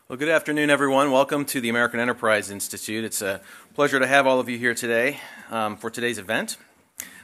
Well, good afternoon, everyone. Welcome to the American Enterprise Institute. It's a pleasure to have all of you here today for today's event,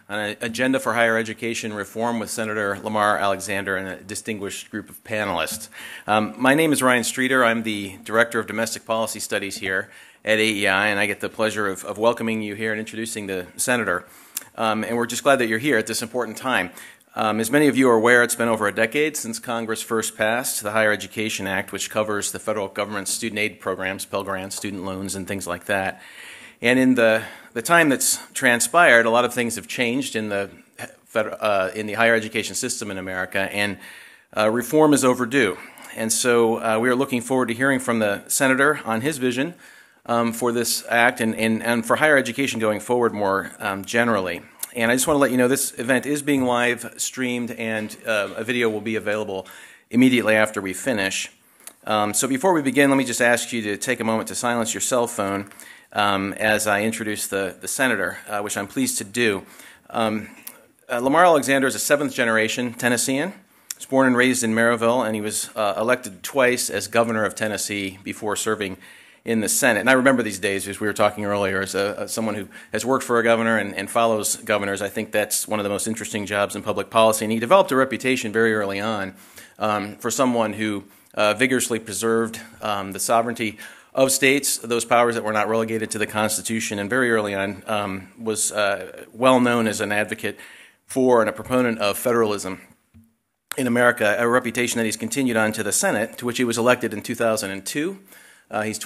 an agenda for higher education reform with Senator Lamar Alexander and a distinguished group of panelists. My name is Ryan Streeter. I'm the Director of Domestic Policy Studies here at AEI, and I get the pleasure of welcoming you here and introducing the Senator. And we're just glad that you're here at this important time. As many of you are aware, it's been over a decade since Congress first passed the Higher Education Act, which covers the federal government's student aid programs, Pell Grants, student loans, and things like that. And in the time that's transpired, a lot of things have changed in the higher education system in America, and reform is overdue. And so we are looking forward to hearing from the Senator on his vision for this act and for higher education going forward more generally. And I just want to let you know this event is being live streamed, and a video will be available immediately after we finish. So before we begin, let me just ask you to take a moment to silence your cell phone as I introduce the Senator, which I'm pleased to do. Lamar Alexander is a seventh-generation Tennessean. He was born and raised in Maryville, and he was elected twice as governor of Tennessee before serving in the Senate. And I remember these days, as we were talking earlier, as someone who has worked for a governor and follows governors. I think that's one of the most interesting jobs in public policy. And he developed a reputation very early on for someone who vigorously preserved the sovereignty of states, those powers that were not relegated to the Constitution, and very early on was well known as an advocate for and a proponent of federalism in America, a reputation that he's continued on to the Senate, to which he was elected in 2002. He's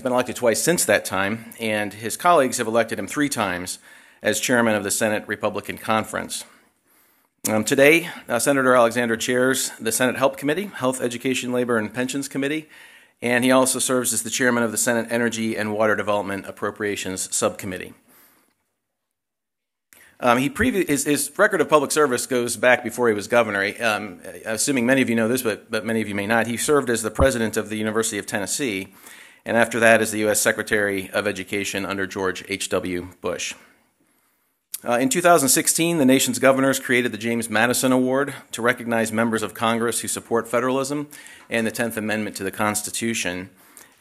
been elected twice since that time, and his colleagues have elected him 3 times as chairman of the Senate Republican Conference. Today, Senator Alexander chairs the Senate Help Committee, Health, Education, Labor, and Pensions Committee, and he also serves as the chairman of the Senate Energy and Water Development Appropriations Subcommittee. His record of public service goes back before he was governor. Assuming many of you know this, but many of you may not, he served as the president of the University of Tennessee, and after that as the U.S. Secretary of Education under George H.W. Bush. In 2016, the nation's governors created the James Madison Award to recognize members of Congress who support federalism and the 10th Amendment to the Constitution.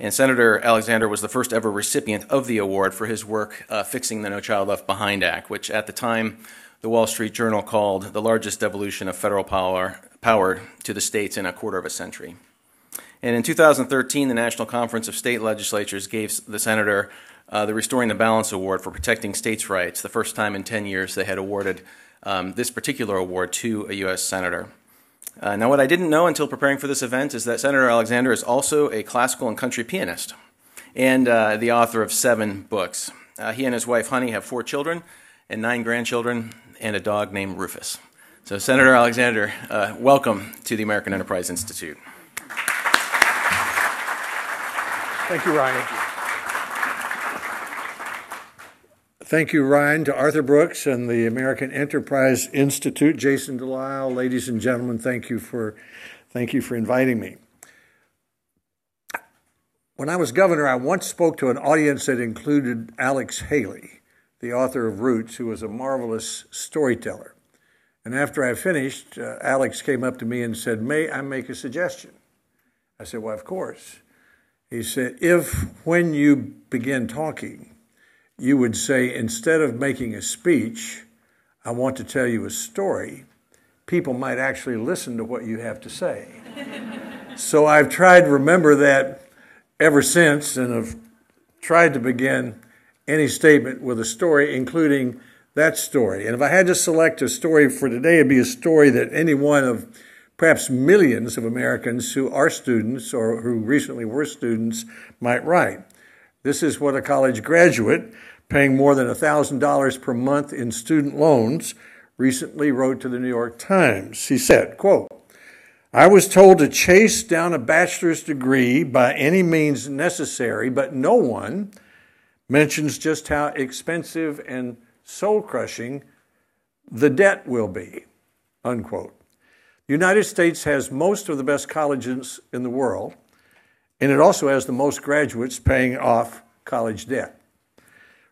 And Senator Alexander was the first ever recipient of the award for his work fixing the No Child Left Behind Act, which at the time the Wall Street Journal called the largest devolution of federal power to the states in a quarter of a century. And in 2013, the National Conference of State Legislatures gave the senator the Restoring the Balance Award for protecting states' rights, the first time in 10 years they had awarded this particular award to a U.S. senator. Now, what I didn't know until preparing for this event is that Senator Alexander is also a classical and country pianist and the author of 7 books. He and his wife, Honey, have 4 children and 9 grandchildren and a dog named Rufus. So, Senator Alexander, welcome to the American Enterprise Institute. Thank you, Ryan. Thank you, Ryan, to Arthur Brooks and the American Enterprise Institute. Jason Delisle, ladies and gentlemen, thank you for inviting me. When I was governor, I once spoke to an audience that included Alex Haley, the author of Roots, who was a marvelous storyteller. And after I finished, Alex came up to me and said, "May I make a suggestion?" I said, "Well, of course." He said, "If when you begin talking, you would say, instead of making a speech, I want to tell you a story, people might actually listen to what you have to say." So I've tried to remember that ever since, and have tried to begin any statement with a story, including that story. And if I had to select a story for today, it'd be a story that any one of perhaps millions of Americans who are students or who recently were students might write. This is what a college graduate paying more than $1,000 per month in student loans recently wrote to the New York Times. He said, quote, "I was told to chase down a bachelor's degree by any means necessary, but no one mentions just how expensive and soul-crushing the debt will be," unquote. The United States has most of the best colleges in the world, and it also has the most graduates paying off college debt.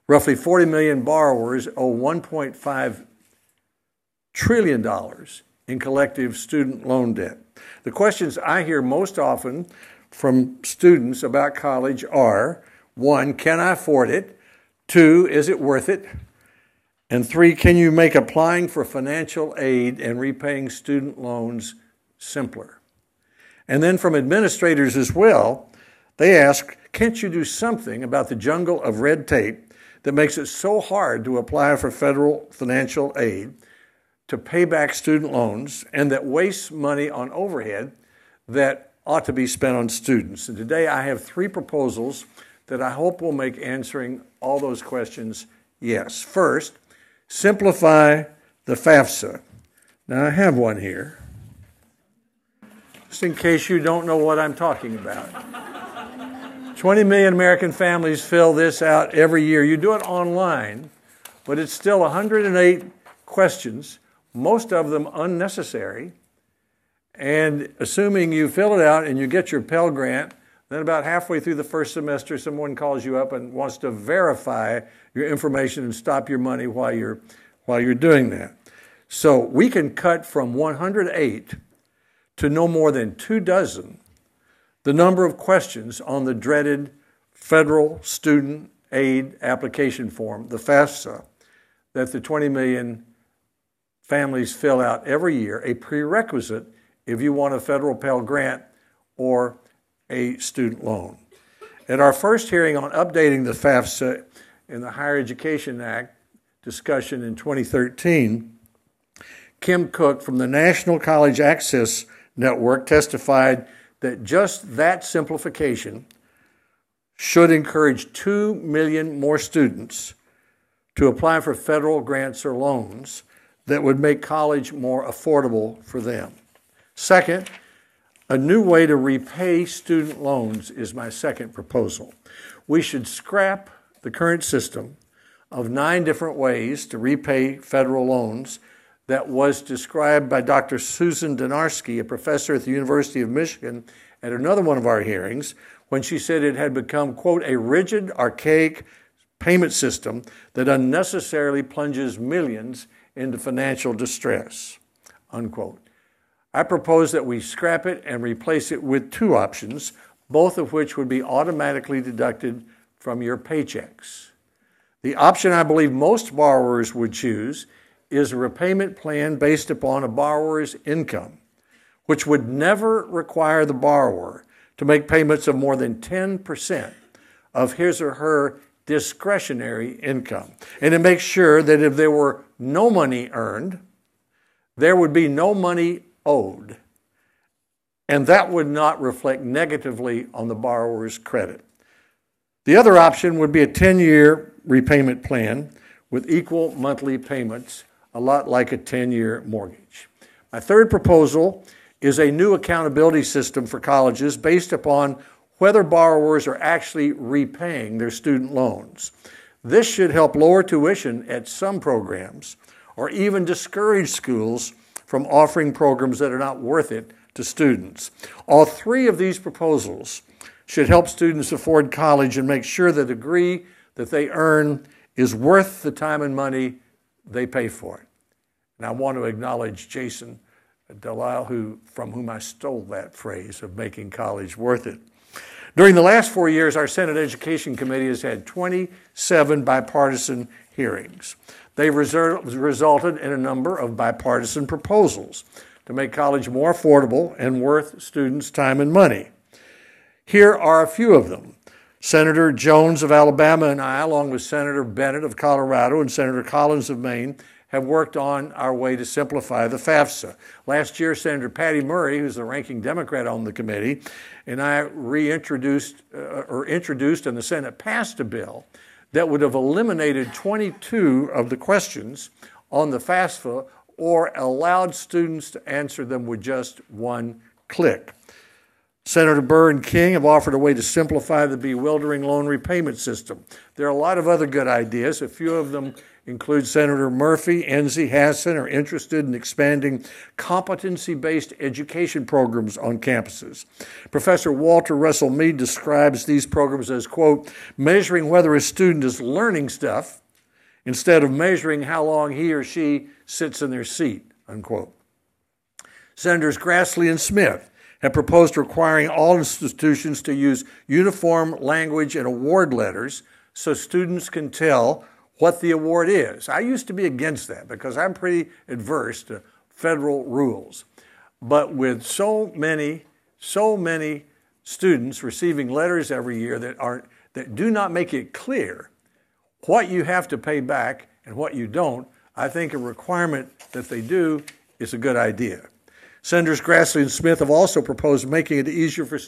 Roughly 40 million borrowers owe $1.5 trillion in collective student loan debt. The questions I hear most often from students about college are: 1, can I afford it? 2, is it worth it? And 3, can you make applying for financial aid and repaying student loans simpler? And then from administrators as well, they ask, can't you do something about the jungle of red tape that makes it so hard to apply for federal financial aid, to pay back student loans, and that wastes money on overhead that ought to be spent on students? And today I have 3 proposals that I hope will make answering all those questions yes. First, simplify the Fafsa. Now I have one here, just in case you don't know what I'm talking about. 20 million American families fill this out every year. You do it online, but it's still 108 questions, most of them unnecessary. And assuming you fill it out and you get your Pell Grant, then about halfway through the first semester, someone calls you up and wants to verify your information and stop your money while you're doing that. So we can cut from 108 to no more than 24 the number of questions on the dreaded federal student aid application form, the FAFSA, that the 20 million families fill out every year, a prerequisite if you want a federal Pell Grant or a student loan. At our first hearing on updating the FAFSA in the Higher Education Act discussion in 2013, Kim Cook from the National College Access Network testified that just that simplification should encourage 2 million more students to apply for federal grants or loans that would make college more affordable for them. Second, a new way to repay student loans is my second proposal. We should scrap the current system of 9 different ways to repay federal loans that was described by Dr. Susan Donarski, a professor at the University of Michigan, at another one of our hearings, when she said it had become, quote, a rigid, archaic payment system that unnecessarily plunges millions into financial distress, unquote. I propose that we scrap it and replace it with 2 options, both of which would be automatically deducted from your paychecks. The option I believe most borrowers would choose is a repayment plan based upon a borrower's income, which would never require the borrower to make payments of more than 10% of his or her discretionary income. And it makes sure that if there were no money earned, there would be no money owed, and that would not reflect negatively on the borrower's credit. The other option would be a 10-year repayment plan with equal monthly payments, a lot like a 10-year mortgage. My third proposal is a new accountability system for colleges based upon whether borrowers are actually repaying their student loans. This should help lower tuition at some programs or even discourage schools from offering programs that are not worth it to students. All 3 of these proposals should help students afford college and make sure the degree that they earn is worth the time and money they pay for it. And I want to acknowledge Jason Delisle, from whom I stole that phrase of making college worth it. During the last 4 years, our Senate Education Committee has had 27 bipartisan hearings. They've resulted in a number of bipartisan proposals to make college more affordable and worth students' time and money. Here are a few of them. Senator Jones of Alabama and I, along with Senator Bennett of Colorado and Senator Collins of Maine, have worked on our way to simplify the FAFSA. Last year, Senator Patty Murray, who's the ranking Democrat on the committee, and I introduced and the Senate passed a bill that would have eliminated 22 of the questions on the FAFSA or allowed students to answer them with just 1 click. Senator Burr and King have offered a way to simplify the bewildering loan repayment system. There are a lot of other good ideas. A few of them include Senator Murphy, Enzi, Hassan are interested in expanding competency-based education programs on campuses. Professor Walter Russell Mead describes these programs as, quote, measuring whether a student is learning stuff instead of measuring how long he or she sits in their seat, unquote. Senators Grassley and Smith have proposed requiring all institutions to use uniform language in award letters so students can tell what the award is. I used to be against that because I'm pretty adverse to federal rules. But with so many students receiving letters every year that do not make it clear what you have to pay back and what you don't, I think a requirement that they do is a good idea. Senators Grassley and Smith have also proposed making it easier for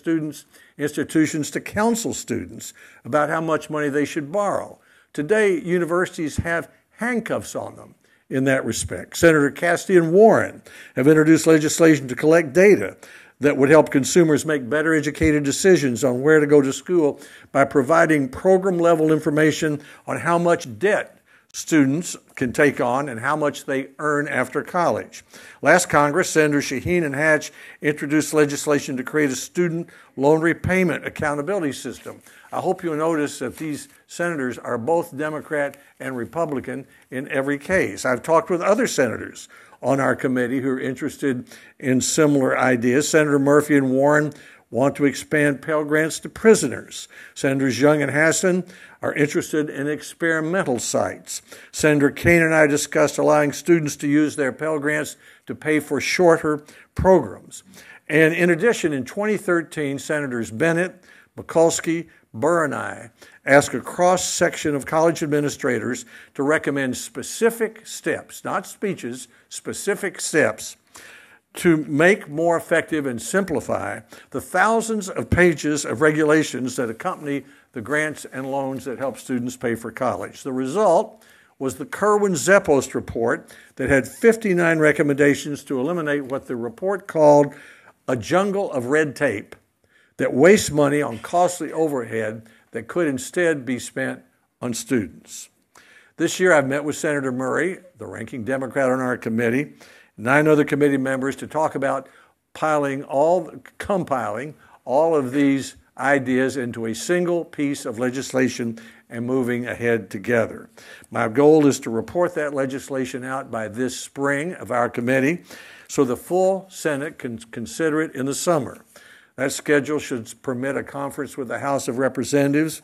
institutions to counsel students about how much money they should borrow. Today, universities have handcuffs on them in that respect. Senator Cassidy and Warren have introduced legislation to collect data that would help consumers make better educated decisions on where to go to school by providing program-level information on how much debt students can take on and how much they earn after college. Last Congress, Senators Shaheen and Hatch introduced legislation to create a student loan repayment accountability system. I hope you'll notice that these senators are both Democrat and Republican in every case. I've talked with other senators on our committee who are interested in similar ideas. Senator Murphy and Warren want to expand Pell Grants to prisoners. Senators Young and Hassan are interested in experimental sites. Senator Kaine and I discussed allowing students to use their Pell Grants to pay for shorter programs. And in addition, in 2013, Senators Bennett, Mikulski, Burr, and I asked a cross-section of college administrators to recommend specific steps, not speeches, specific steps to make more effective and simplify the thousands of pages of regulations that accompany the grants and loans that help students pay for college. The result was the Kerwin-Zepost report that had 59 recommendations to eliminate what the report called a jungle of red tape that wastes money on costly overhead that could instead be spent on students. This year I've met with Senator Murray, the ranking Democrat on our committee, 9 other committee members to talk about compiling all of these ideas into a single piece of legislation and moving ahead together. My goal is to report that legislation out by this spring of our committee so the full Senate can consider it in the summer. That schedule should permit a conference with the House of Representatives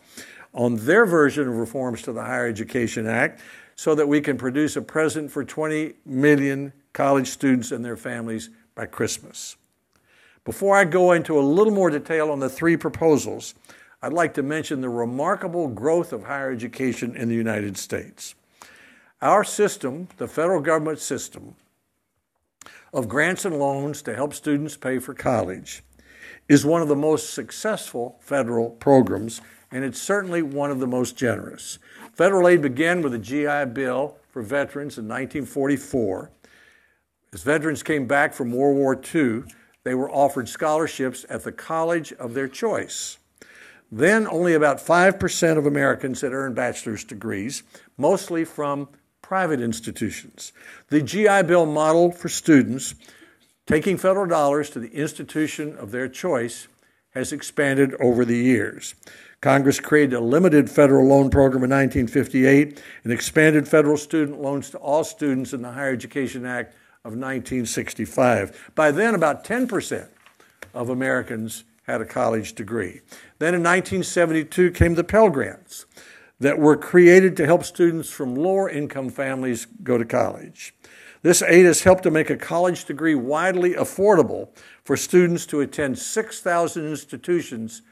on their version of reforms to the Higher Education Act so that we can produce a present for 20 million college students and their families by Christmas. Before I go into a little more detail on the 3 proposals, I'd like to mention the remarkable growth of higher education in the United States. Our system, the federal government system of grants and loans to help students pay for college, is one of the most successful federal programs, and it's certainly one of the most generous. Federal aid began with the GI Bill for veterans in 1944. As veterans came back from World War II, they were offered scholarships at the college of their choice. Then only about 5% of Americans had earned bachelor's degrees, mostly from private institutions. The GI Bill model for students taking federal dollars to the institution of their choice has expanded over the years. Congress created a limited federal loan program in 1958 and expanded federal student loans to all students in the Higher Education Act of 1965. By then, about 10% of Americans had a college degree. Then in 1972 came the Pell Grants that were created to help students from lower income families go to college. This aid has helped to make a college degree widely affordable for students to attend 6,000 institutions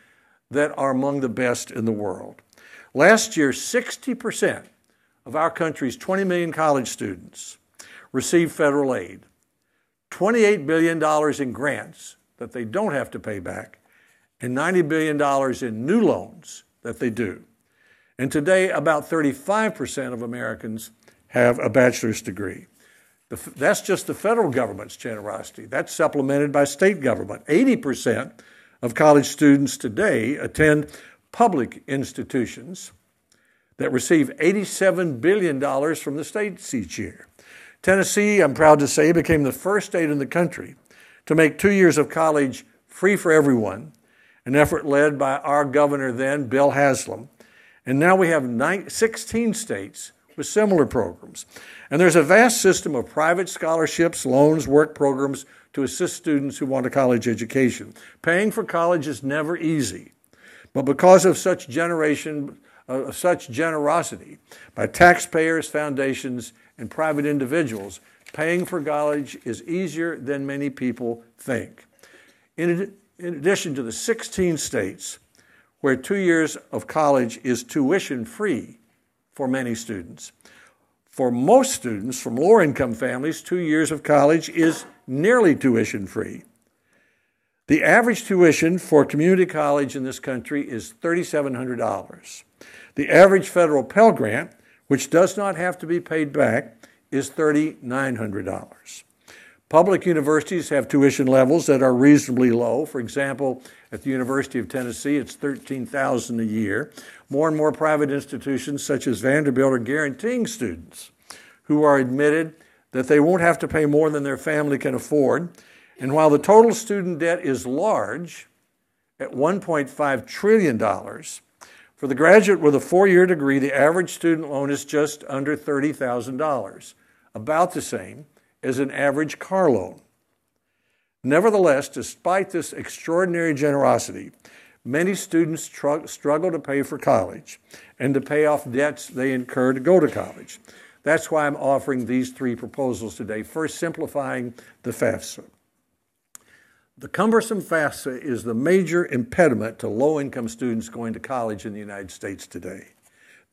that are among the best in the world. Last year, 60% of our country's 20 million college students received federal aid, $28 billion in grants that they don't have to pay back, and $90 billion in new loans that they do. And today, about 35% of Americans have a bachelor's degree. That's just the federal government's generosity. That's supplemented by state government. 80% of college students today attend public institutions that receive $87 billion from the states each year. Tennessee, I'm proud to say, became the first state in the country to make 2 years of college free for everyone, an effort led by our governor then, Bill Haslam. And now we have 16 states with similar programs. And there's a vast system of private scholarships, loans, work programs to assist students who want a college education. Paying for college is never easy, but because of such generosity by taxpayers, foundations, and private individuals, paying for college is easier than many people think. In addition to the 16 states where 2 years of college is tuition-free for many students, for most students from lower-income families, 2 years of college is nearly tuition-free. The average tuition for community college in this country is $3,700. The average federal Pell Grant, which does not have to be paid back, is $3,900. Public universities have tuition levels that are reasonably low. For example, at the University of Tennessee, it's $13,000 a year. More and more private institutions, such as Vanderbilt, are guaranteeing students who are admitted that they won't have to pay more than their family can afford. And while the total student debt is large, at $1.5 trillion, for the graduate with a 4-year degree, the average student loan is just under $30,000, about the same as an average car loan. Nevertheless, despite this extraordinary generosity, many students struggle to pay for college and to pay off debts they incur to go to college. That's why I'm offering these 3 proposals today. First, simplifying the Fafsa. The cumbersome Fafsa is the major impediment to low-income students going to college in the United States today.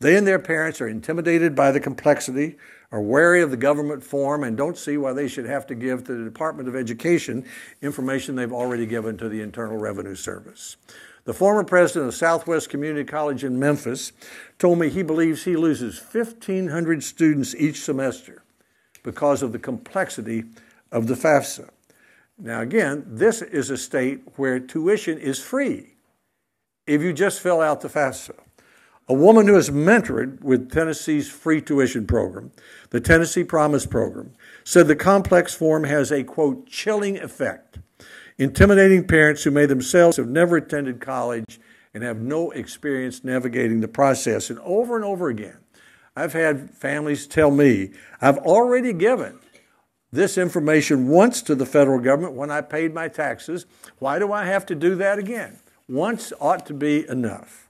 They and their parents are intimidated by the complexity, are wary of the government form, and don't see why they should have to give to the Department of Education information they've already given to the Internal Revenue Service. The former president of Southwest Community College in Memphis told me he believes he loses 1,500 students each semester because of the complexity of the Fafsa. Now again, this is a state where tuition is free if you just fill out the Fafsa. A woman who has mentored with Tennessee's free tuition program, the Tennessee Promise Program, said the complex form has a, quote, chilling effect, intimidating parents who may themselves have never attended college and have no experience navigating the process. And over again, I've had families tell me, I've already given this information once to the federal government when I paid my taxes. Why do I have to do that again? Once ought to be enough.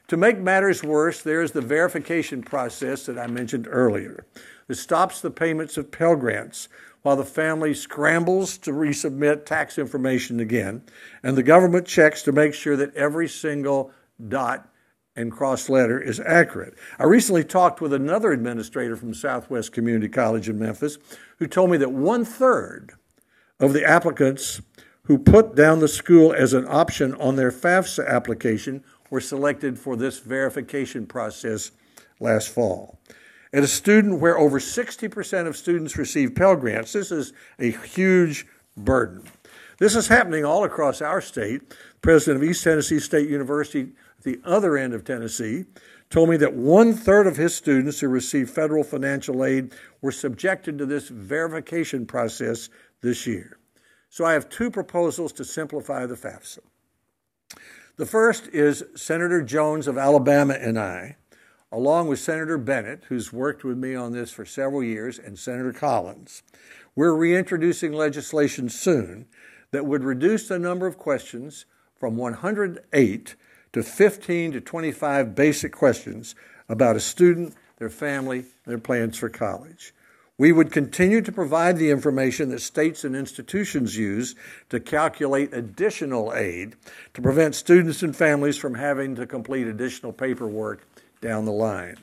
To make matters worse, there is the verification process that I mentioned earlier that stops the payments of Pell Grants while the family scrambles to resubmit tax information again, and the government checks to make sure that every single dot and cross letter is accurate. I recently talked with another administrator from Southwest Community College in Memphis who told me that 1/3 of the applicants who put down the school as an option on their FAFSA application were selected for this verification process last fall. At a student where over 60% of students receive Pell Grants, this is a huge burden. This is happening all across our state. The president of East Tennessee State University, at the other end of Tennessee, told me that 1/3 of his students who receive federal financial aid were subjected to this verification process this year. So I have 2 proposals to simplify the FAFSA. The first is Senator Jones of Alabama and I, along with Senator Bennett, who's worked with me on this for several years, and Senator Collins. We're reintroducing legislation soon that would reduce the number of questions from 108 to 15 to 25 basic questions about a student, their family, their plans for college. We would continue to provide the information that states and institutions use to calculate additional aid to prevent students and families from having to complete additional paperwork down the line.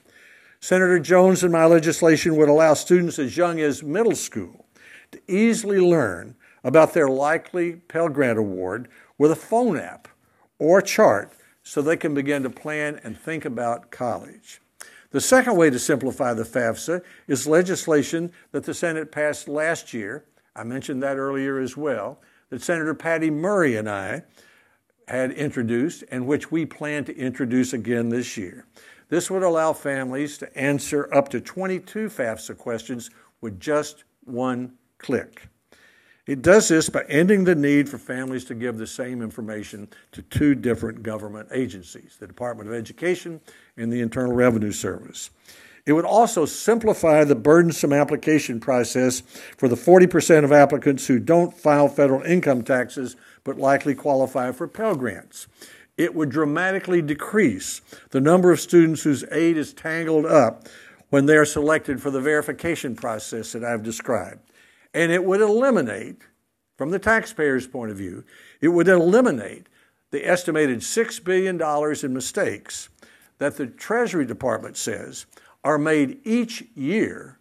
Senator Jones and my legislation would allow students as young as middle school to easily learn about their likely Pell Grant award with a phone app or chart so they can begin to plan and think about college. The second way to simplify the FAFSA is legislation that the Senate passed last year. I mentioned that earlier as well, that Senator Patty Murray and I had introduced and which we plan to introduce again this year. This would allow families to answer up to 22 FAFSA questions with just one click. It does this by ending the need for families to give the same information to 2 different government agencies, the Department of Education and the Internal Revenue Service. It would also simplify the burdensome application process for the 40% of applicants who don't file federal income taxes but likely qualify for Pell Grants. It would dramatically decrease the number of students whose aid is tangled up when they are selected for the verification process that I've described. And it would eliminate, from the taxpayer's point of view, it would eliminate the estimated $6 billion in mistakes that the Treasury Department says are made each year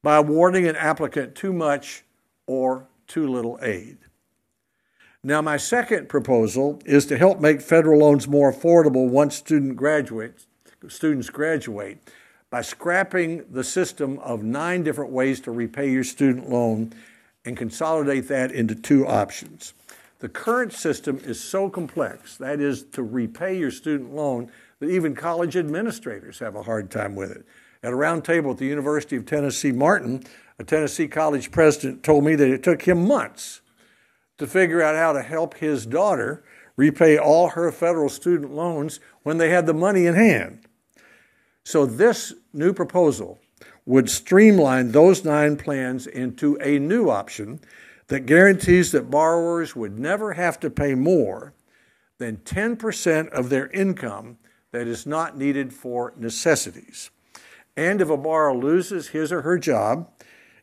by awarding an applicant too much or too little aid. Now, my second proposal is to help make federal loans more affordable once students graduate by scrapping the system of 9 different ways to repay your student loan and consolidate that into 2 options. The current system is so complex, that is, to repay your student loan, that even college administrators have a hard time with it. At a round table at the University of Tennessee, Martin, a Tennessee college president told me that it took him months to figure out how to help his daughter repay all her federal student loans when they had the money in hand. So this new proposal would streamline those 9 plans into a new option that guarantees that borrowers would never have to pay more than 10% of their income that is not needed for necessities. And if a borrower loses his or her job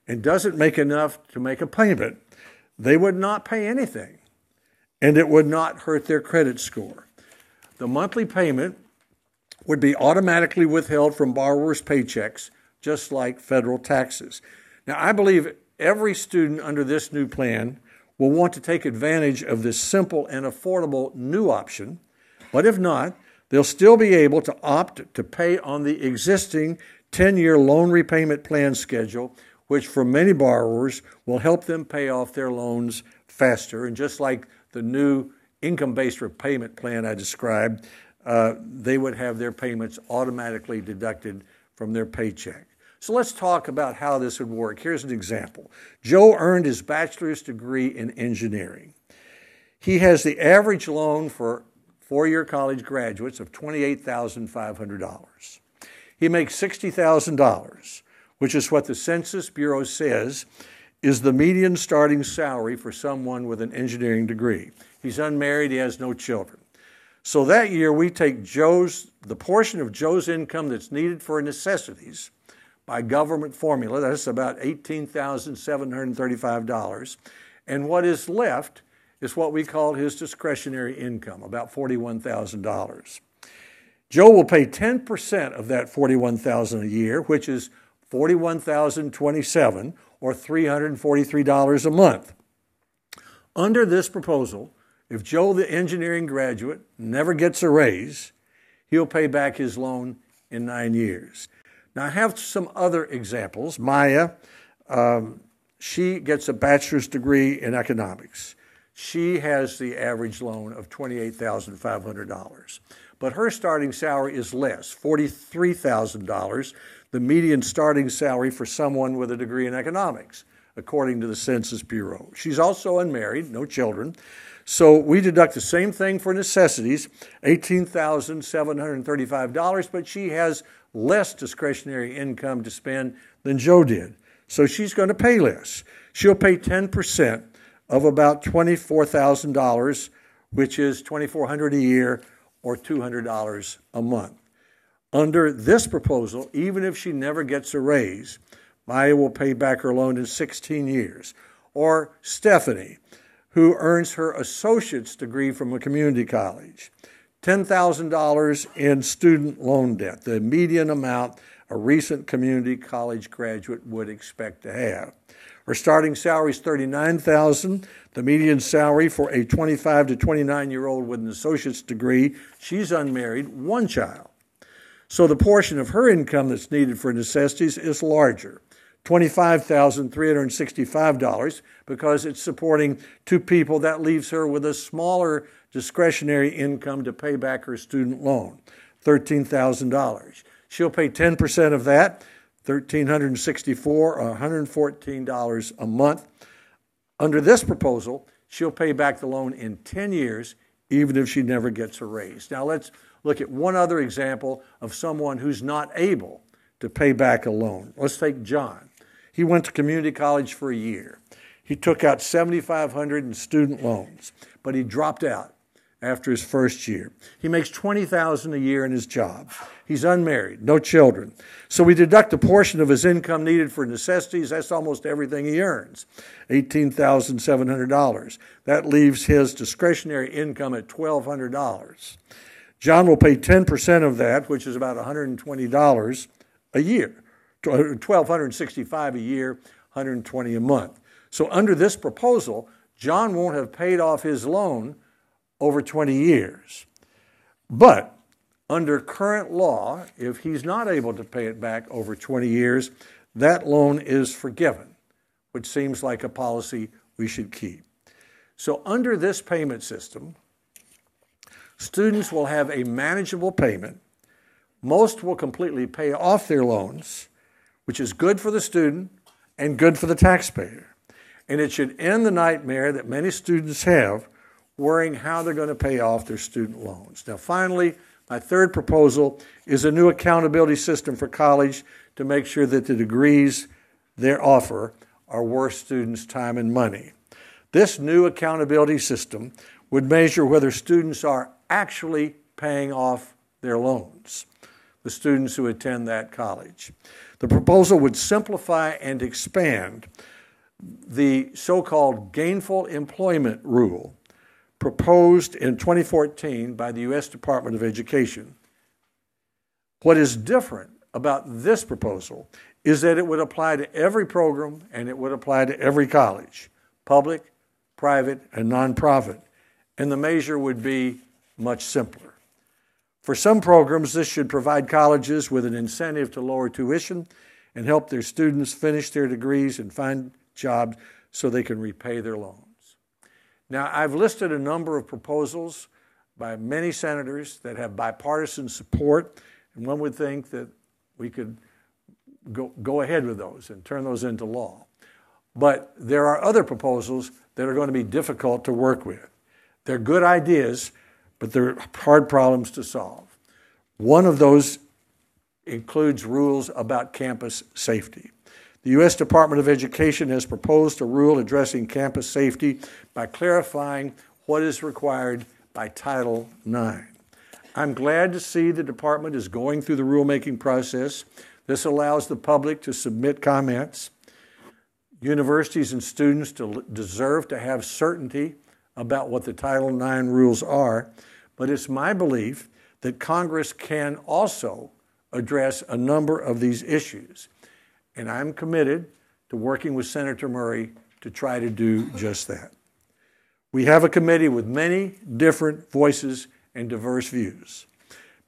and doesn't make enough to make a payment, they would not pay anything, and it would not hurt their credit score. The monthly payment would be automatically withheld from borrowers' paychecks, just like federal taxes. Now, I believe every student under this new plan will want to take advantage of this simple and affordable new option, but if not, they'll still be able to opt to pay on the existing 10-year loan repayment plan schedule, which for many borrowers will help them pay off their loans faster. And just like the new income-based repayment plan I described, they would have their payments automatically deducted from their paycheck. So let's talk about how this would work. Here's an example. Joe earned his bachelor's degree in engineering. He has the average loan for 4-year college graduates of $28,500. He makes $60,000, which is what the Census Bureau says is the median starting salary for someone with an engineering degree. He's unmarried, he has no children. So that year we take the portion of Joe's income that's needed for necessities by government formula, that's about $18,735, and what is left is what we call his discretionary income, about $41,000. Joe will pay 10% of that $41,000 a year, which is $41,027 or $343 a month. Under this proposal, if Joe, the engineering graduate, never gets a raise, he'll pay back his loan in 9 years. Now, I have some other examples. Maya, she gets a bachelor's degree in economics. She has the average loan of $28,500. But her starting salary is less, $43,000, the median starting salary for someone with a degree in economics, according to the Census Bureau. She's also unmarried, no children. So we deduct the same thing for necessities, $18,735, but she has less discretionary income to spend than Joe did. So she's going to pay less. She'll pay 10% of about $24,000, which is $2,400 a year or $200 a month. Under this proposal, even if she never gets a raise, Maya will pay back her loan in 16 years. Or Stephanie, who earns her associate's degree from a community college, $10,000 in student loan debt, the median amount a recent community college graduate would expect to have. Her starting salary is $39,000, the median salary for a 25 to 29-year-old with an associate's degree. She's unmarried, 1 child. So the portion of her income that's needed for necessities is larger, $25,365, because it's supporting 2 people. That leaves her with a smaller discretionary income to pay back her student loan, $13,000. She'll pay 10% of that, $1,364 or $114 a month. Under this proposal, she'll pay back the loan in 10 years, even if she never gets a raise. Now let's look at one other example of someone who's not able to pay back a loan. Let's take John. He went to community college for a year. He took out $7,500 in student loans, but he dropped out after his first year. He makes $20,000 a year in his job. He's unmarried, no children. So we deduct a portion of his income needed for necessities. That's almost everything he earns, $18,700. That leaves his discretionary income at $1,200. John will pay 10% of that, which is about $120 a year, $1,265 a year, $120 a month. So under this proposal, John won't have paid off his loan over 20 years. But under current law, if he's not able to pay it back over 20 years, that loan is forgiven, which seems like a policy we should keep. So under this payment system, students will have a manageable payment. Most will completely pay off their loans, which is good for the student and good for the taxpayer. And it should end the nightmare that many students have worrying how they're going to pay off their student loans. Now, finally, my third proposal is a new accountability system for college to make sure that the degrees they offer are worth students' time and money. This new accountability system would measure whether students are actually paying off their loans, the students who attend that college. The proposal would simplify and expand the so-called gainful employment rule proposed in 2014 by the U.S. Department of Education. What is different about this proposal is that it would apply to every program and it would apply to every college, public, private, and nonprofit, and the measure would be much simpler. For some programs, this should provide colleges with an incentive to lower tuition and help their students finish their degrees and find jobs so they can repay their loans. Now, I've listed a number of proposals by many senators that have bipartisan support, and one would think that we could go ahead with those and turn those into law. But there are other proposals that are going to be difficult to work with. They're good ideas, but they're hard problems to solve. One of those includes rules about campus safety. The U.S. Department of Education has proposed a rule addressing campus safety by clarifying what is required by Title IX. I'm glad to see the department is going through the rulemaking process. This allows the public to submit comments. Universities and students deserve to have certainty about what the Title IX rules are, but it's my belief that Congress can also address a number of these issues. And I'm committed to working with Senator Murray to try to do just that. We have a committee with many different voices and diverse views,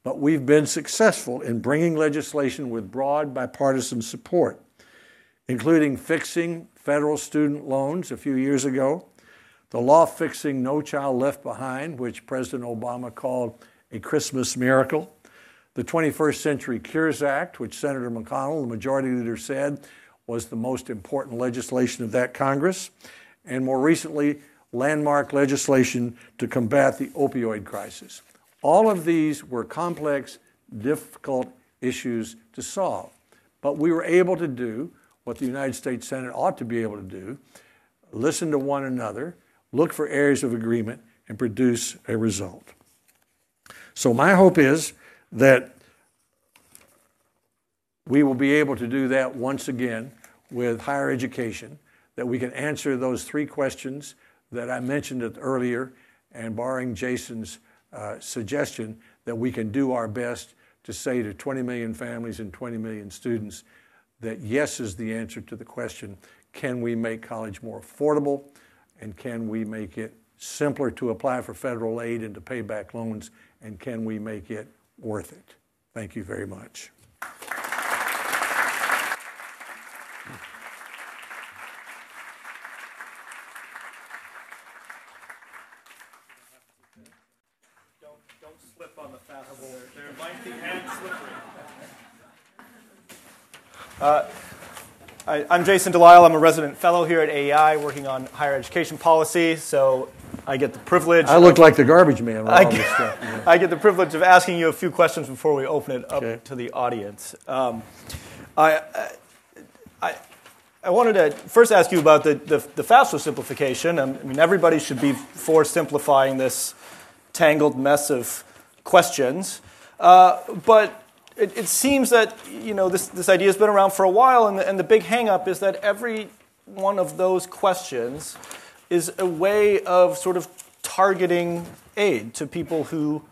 but we've been successful in bringing legislation with broad bipartisan support, including fixing federal student loans a few years ago, the law fixing No Child Left Behind, which President Obama called a Christmas miracle, the 21st Century Cures Act, which Senator McConnell, the majority leader, said was the most important legislation of that Congress, and more recently, landmark legislation to combat the opioid crisis. All of these were complex, difficult issues to solve, but we were able to do what the United States Senate ought to be able to do, listen to one another, look for areas of agreement, and produce a result. So my hope is that we will be able to do that once again with higher education, that we can answer those three questions that I mentioned earlier, and barring Jason's suggestion, that we can do our best to say to 20 million families and 20 million students that yes is the answer to the question, can we make college more affordable, and can we make it simpler to apply for federal aid and to pay back loans, and can we make it worth it? Thank you very much. Don't slip on the Fafsa. They're lengthy and slippery. I'm Jason Delisle. I'm a resident fellow here at AEI working on higher education policy. So I get the privilege. I look like the garbage man with all this stuff. Yeah. I get the privilege of asking you a few questions before we open it up to the audience. I wanted to first ask you about the Fafsa simplification. I mean, everybody should be for simplifying this tangled mess of questions, but it seems that this idea has been around for a while, and the big hang-up is that every one of those questions is a way of sort of targeting aid to people who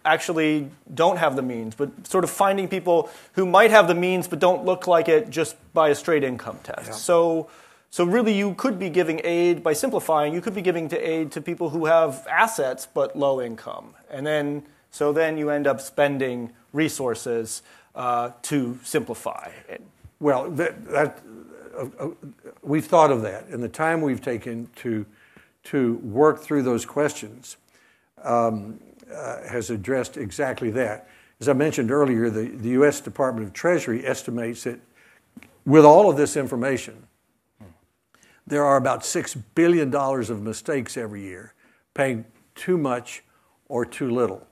actually don't have the means, but sort of finding people who might have the means but don't look like it just by a straight income test. Yeah. So really you could be giving aid, by simplifying, you could be giving aid to people who have assets but low income. And then you end up spending resources to simplify. Well, we've thought of that, and the time we've taken to work through those questions has addressed exactly that. As I mentioned earlier, the U.S. Department of Treasury estimates that with all of this information, there are about $6 billion of mistakes every year, paying too much or too little.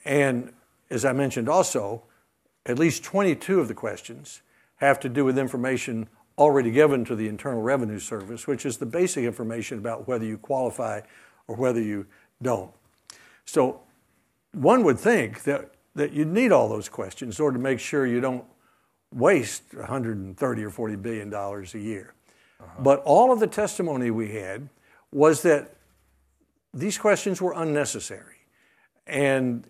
And as I mentioned also, at least 22 of the questions have to do with information already given to the Internal Revenue Service, which is the basic information about whether you qualify or whether you don't. So one would think that you'd need all those questions in order to make sure you don't waste $130 or $40 billion a year. But all of the testimony we had was that these questions were unnecessary. And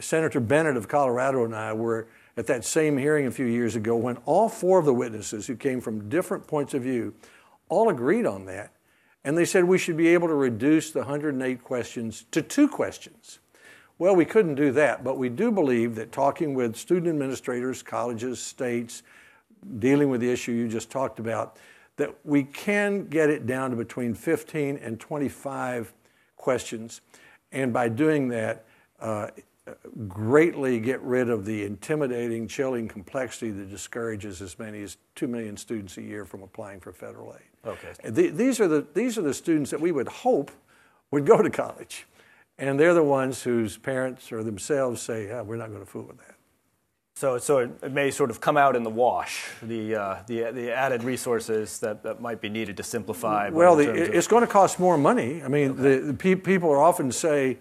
Senator Bennett of Colorado and I were at that same hearing a few years ago when all four of the witnesses who came from different points of view all agreed on that. And they said we should be able to reduce the 108 questions to 2 questions. Well, we couldn't do that, but we do believe that talking with student administrators, colleges, states, dealing with the issue you just talked about, that we can get it down to between 15 and 25 questions. And by doing that, greatly get rid of the intimidating, chilling complexity that discourages as many as 2 million students a year from applying for federal aid. Okay. These are the students that we would hope would go to college, and they're the ones whose parents or themselves say, we're not going to fool with that. So it may sort of come out in the wash, the added resources that might be needed to simplify. Well, it's going to cost more money. I mean, the people are often say,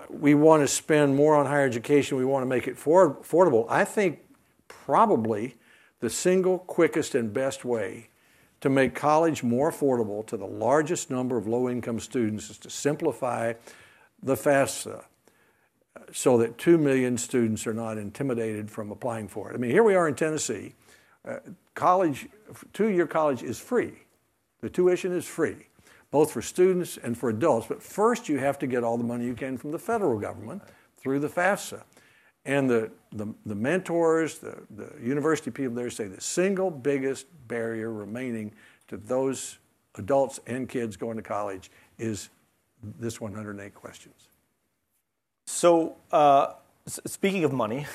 we want to spend more on higher education, we want to make it affordable. I think probably the single quickest and best way to make college more affordable to the largest number of low-income students is to simplify the Fafsa so that 2 million students are not intimidated from applying for it. I mean, here we are in Tennessee. College, 2-year college is free. The tuition is free, both for students and for adults. But first you have to get all the money you can from the federal government through the Fafsa. And the mentors, the university people there say the single biggest barrier remaining to those adults and kids going to college is this 108 questions. So speaking of money,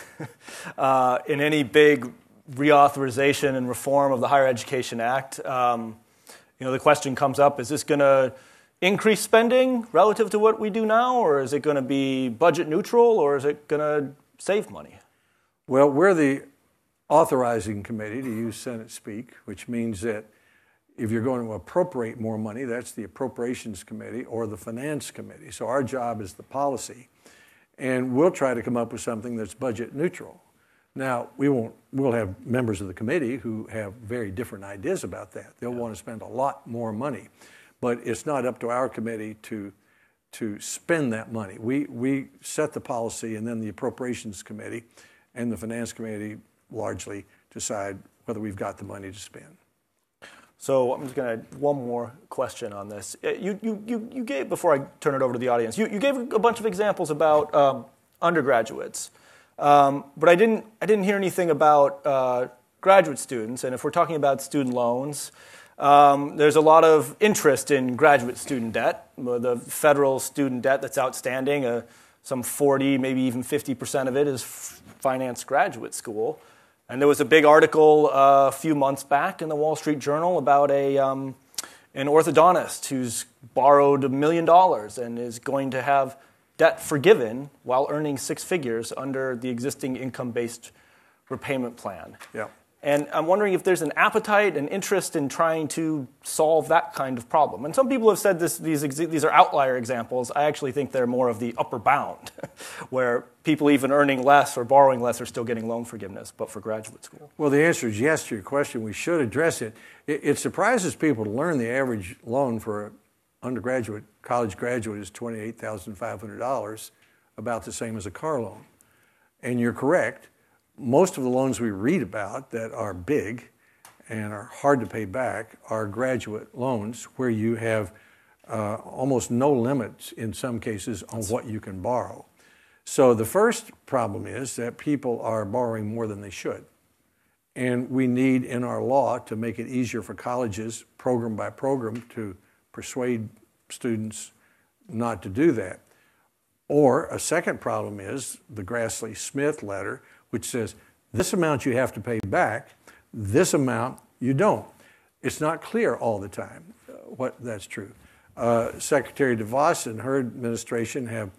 in any big reauthorization and reform of the Higher Education Act, the question comes up, is this going to increase spending relative to what we do now, or is it going to be budget neutral, or is it going to save money? Well, we're the authorizing committee, to use Senate speak, which means that if you're going to appropriate more money, that's the Appropriations Committee or the Finance Committee. So our job is the policy, and we'll try to come up with something that's budget neutral. Now, we'll have members of the committee who have very different ideas about that. They'll want to spend a lot more money, but it's not up to our committee to spend that money. We set the policy, and then the Appropriations Committee and the Finance Committee largely decide whether we've got the money to spend. So I'm just going to one more question on this. You gave, before I turn it over to the audience, you gave a bunch of examples about undergraduates, but I didn't hear anything about graduate students. And if we're talking about student loans, there's a lot of interest in graduate student debt. The federal student debt that's outstanding, some 40, maybe even 50% of it is financed graduate school. And there was a big article a few months back in the Wall Street Journal about an orthodontist who's borrowed $1 million and is going to have debt forgiven while earning six figures under the existing income-based repayment plan. Yeah. And I'm wondering if there's an appetite and interest in trying to solve that kind of problem. And some people have said these are outlier examples. I actually think they're more of the upper bound, where people even earning less or borrowing less are still getting loan forgiveness, but for graduate school. Well, the answer is yes to your question. We should address it. It surprises people to learn the average loan for an undergraduate, college graduate is $28,500, about the same as a car loan. And you're correct. Most of the loans we read about that are big and are hard to pay back are graduate loans where you have almost no limits in some cases on what you can borrow. So the first problem is that people are borrowing more than they should. And we need in our law to make it easier for colleges, program by program, to persuade students not to do that. Or a second problem is the Grassley-Smith letter, which says this amount you have to pay back, this amount you don't. It's not clear all the time what that's true. Secretary DeVos and her administration have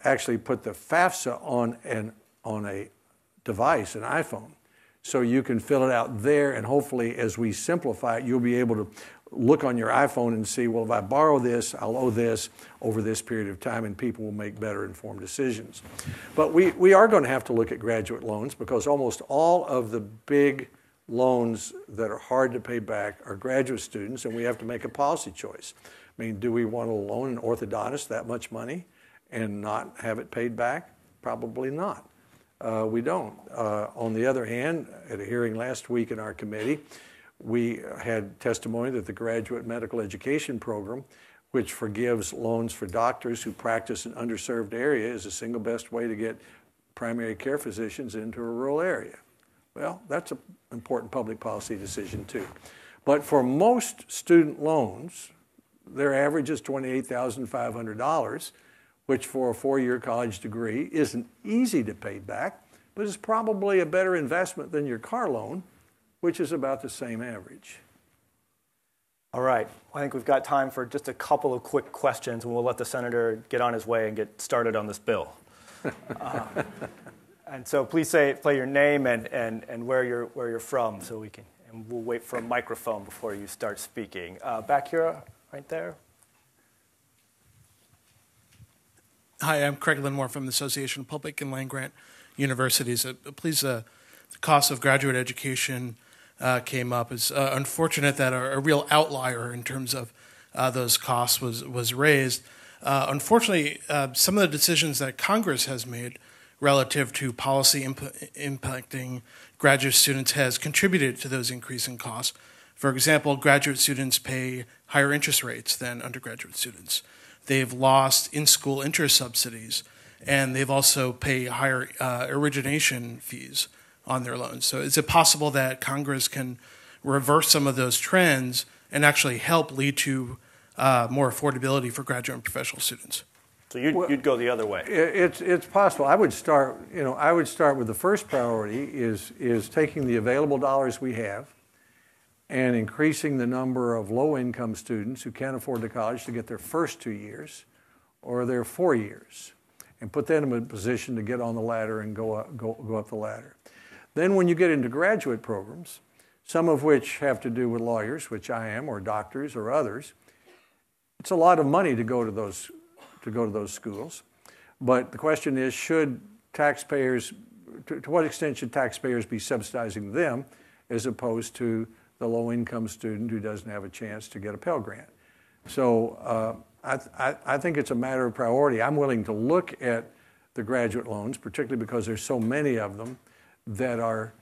actually put the Fafsa on a device, an iPhone, so you can fill it out there, and hopefully as we simplify it, you'll be able to look on your iPhone and see, well, if I borrow this, I'll owe this over this period of time, and people will make better informed decisions. But we are going to have to look at graduate loans because almost all of the big loans that are hard to pay back are graduate students, and we have to make a policy choice. I mean, do we want to loan an orthodontist that much money and not have it paid back? Probably not. We don't. On the other hand, at a hearing last week in our committee, we had testimony that the Graduate Medical Education Program, which forgives loans for doctors who practice in underserved areas, is the single best way to get primary care physicians into a rural area. Well, that's an important public policy decision too. But for most student loans, their average is $28,500, which for a four-year college degree isn't easy to pay back, but is probably a better investment than your car loan, which is about the same average. All right. I think we've got time for just a couple of quick questions, and we'll let the senator get on his way and get started on this bill. And so please say your name and where you're from, so we can. And we'll wait for a microphone before you start speaking. Back here, right there. Hi, I'm Craig Linmore from the Association of Public and Land-Grant Universities. Please, the cost of graduate education came up. It's unfortunate that a real outlier in terms of those costs was raised. Unfortunately, some of the decisions that Congress has made relative to policy impacting graduate students has contributed to those increasing costs. For example, graduate students pay higher interest rates than undergraduate students. They've lost in-school interest subsidies, and they've also paid higher origination fees on their loans. So is it possible that Congress can reverse some of those trends and actually help lead to more affordability for graduate and professional students? So you'd go the other way. It's possible. I would start with the first priority is taking the available dollars we have and increasing the number of low-income students who can't afford the college to get their first 2 years or their 4 years, and put them in a position to get on the ladder and go up the ladder. Then when you get into graduate programs, some of which have to do with lawyers, which I am, or doctors or others, it's a lot of money to go to those schools. But the question is, should taxpayers, to what extent should taxpayers be subsidizing them as opposed to the low-income student who doesn't have a chance to get a Pell Grant? So I think it's a matter of priority. I'm willing to look at the graduate loans, particularly because there's so many of them that are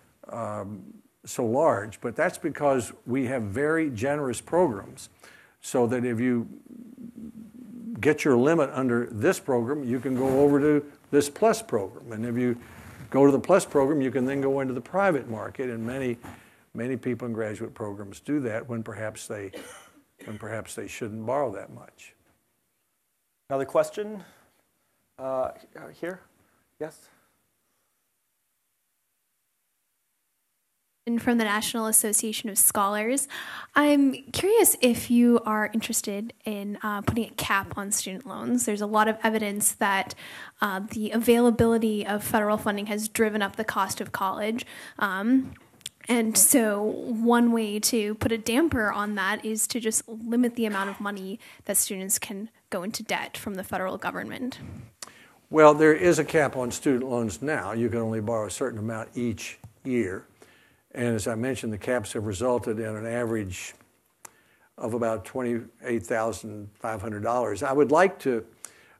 so large. But that's because we have very generous programs, so that if you get your limit under this program, you can go over to this plus program. And if you go to the plus program, you can then go into the private market. And many people in graduate programs do that when perhaps they shouldn't borrow that much. Another question? Here? Yes? from the National Association of Scholars. I'm curious if you are interested in putting a cap on student loans. There's a lot of evidence that the availability of federal funding has driven up the cost of college. And so one way to put a damper on that is to just limit the amount of money that students can go into debt from the federal government. Well, there is a cap on student loans now. You can only borrow a certain amount each year. And as I mentioned, the caps have resulted in an average of about $28,500. I would like to,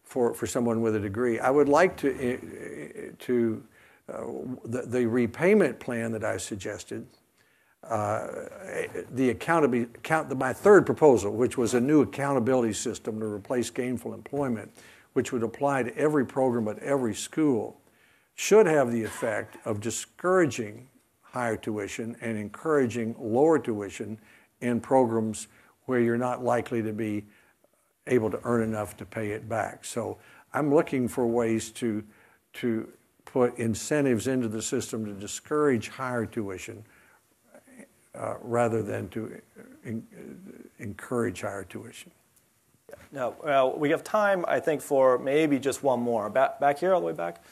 for someone with a degree, I would like the repayment plan that I suggested, my third proposal, which was a new accountability system to replace gainful employment, which would apply to every program at every school, should have the effect of discouraging higher tuition and encouraging lower tuition in programs where you're not likely to be able to earn enough to pay it back. So I'm looking for ways to put incentives into the system to discourage higher tuition rather than to encourage higher tuition. Now, we have time, I think, for maybe just one more. Back here, all the way back.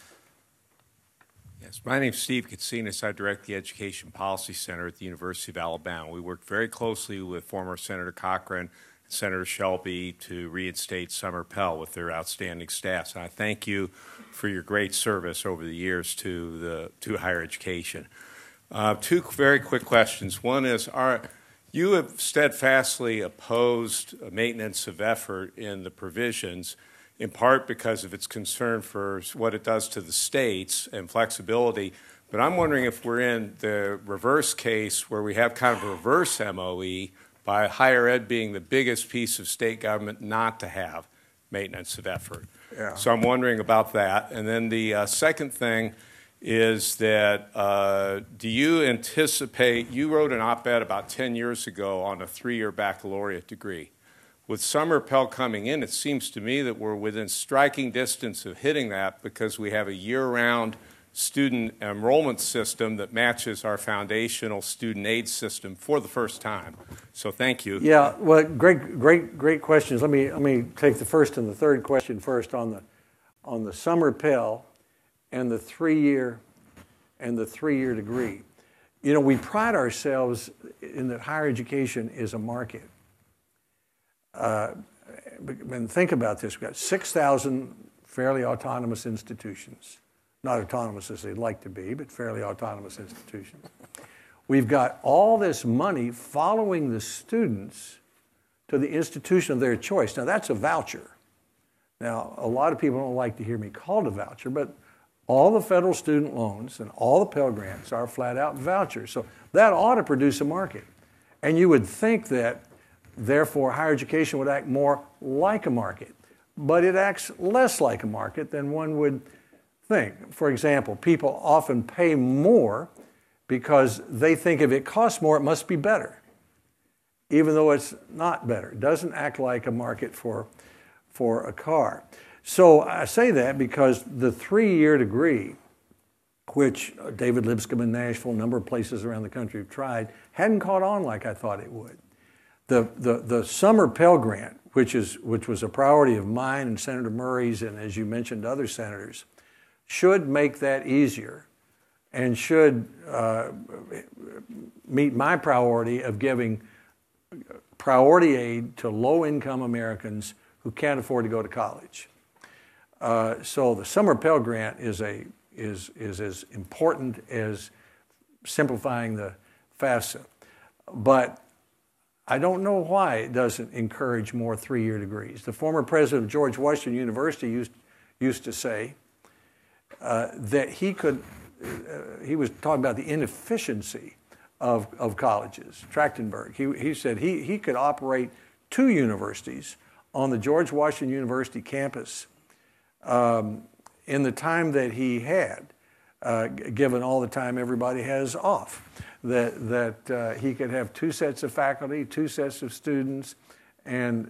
Yes, my name is Steve Katsinas. I direct the Education Policy Center at the University of Alabama. We worked very closely with former Senator Cochran and Senator Shelby to reinstate Summer Pell with their outstanding staffs. And I thank you for your great service over the years to higher education. Two very quick questions. One is, you have steadfastly opposed maintenance of effort in the provisions, in part because of its concern for what it does to the states and flexibility. But I'm wondering if we're in the reverse case where we have kind of a reverse MOE by higher ed being the biggest piece of state government not to have maintenance of effort. Yeah. So I'm wondering about that. And then the second thing is that do you anticipate, you wrote an op-ed about 10 years ago on a 3-year baccalaureate degree. With Summer Pell coming in, it seems to me that we're within striking distance of hitting that because we have a year-round student enrollment system that matches our foundational student aid system for the first time. So thank you. Yeah, well, great questions. Let me take the first and the third question first on the Summer Pell and the 3-year degree. You know, we pride ourselves in that higher education is a market. And think about this. We've got 6,000 fairly autonomous institutions. Not autonomous as they'd like to be, but fairly autonomous institutions. We've got all this money following the students to the institution of their choice. Now, that's a voucher. Now, a lot of people don't like to hear me called a voucher, but all the federal student loans and all the Pell Grants are flat-out vouchers. So that ought to produce a market. And you would think that, therefore, higher education would act more like a market. But it acts less like a market than one would think. For example, people often pay more because they think if it costs more, it must be better, even though it's not better. It doesn't act like a market for a car. So I say that because the 3-year degree, which David Lipscomb in Nashville, a number of places around the country have tried, hadn't caught on like I thought it would. The Summer Pell Grant, which was a priority of mine and Senator Murray's, and as you mentioned, other senators, should make that easier and should meet my priority of giving priority aid to low-income Americans who can't afford to go to college. So the Summer Pell Grant is as important as simplifying the Fafsa. But I don't know why it doesn't encourage more 3-year degrees. The former president of George Washington University used to say that he was talking about the inefficiency of colleges. Trachtenberg, he said he could operate 2 universities on the George Washington University campus in the time that he had, given all the time everybody has off. That he could have 2 sets of faculty, 2 sets of students, and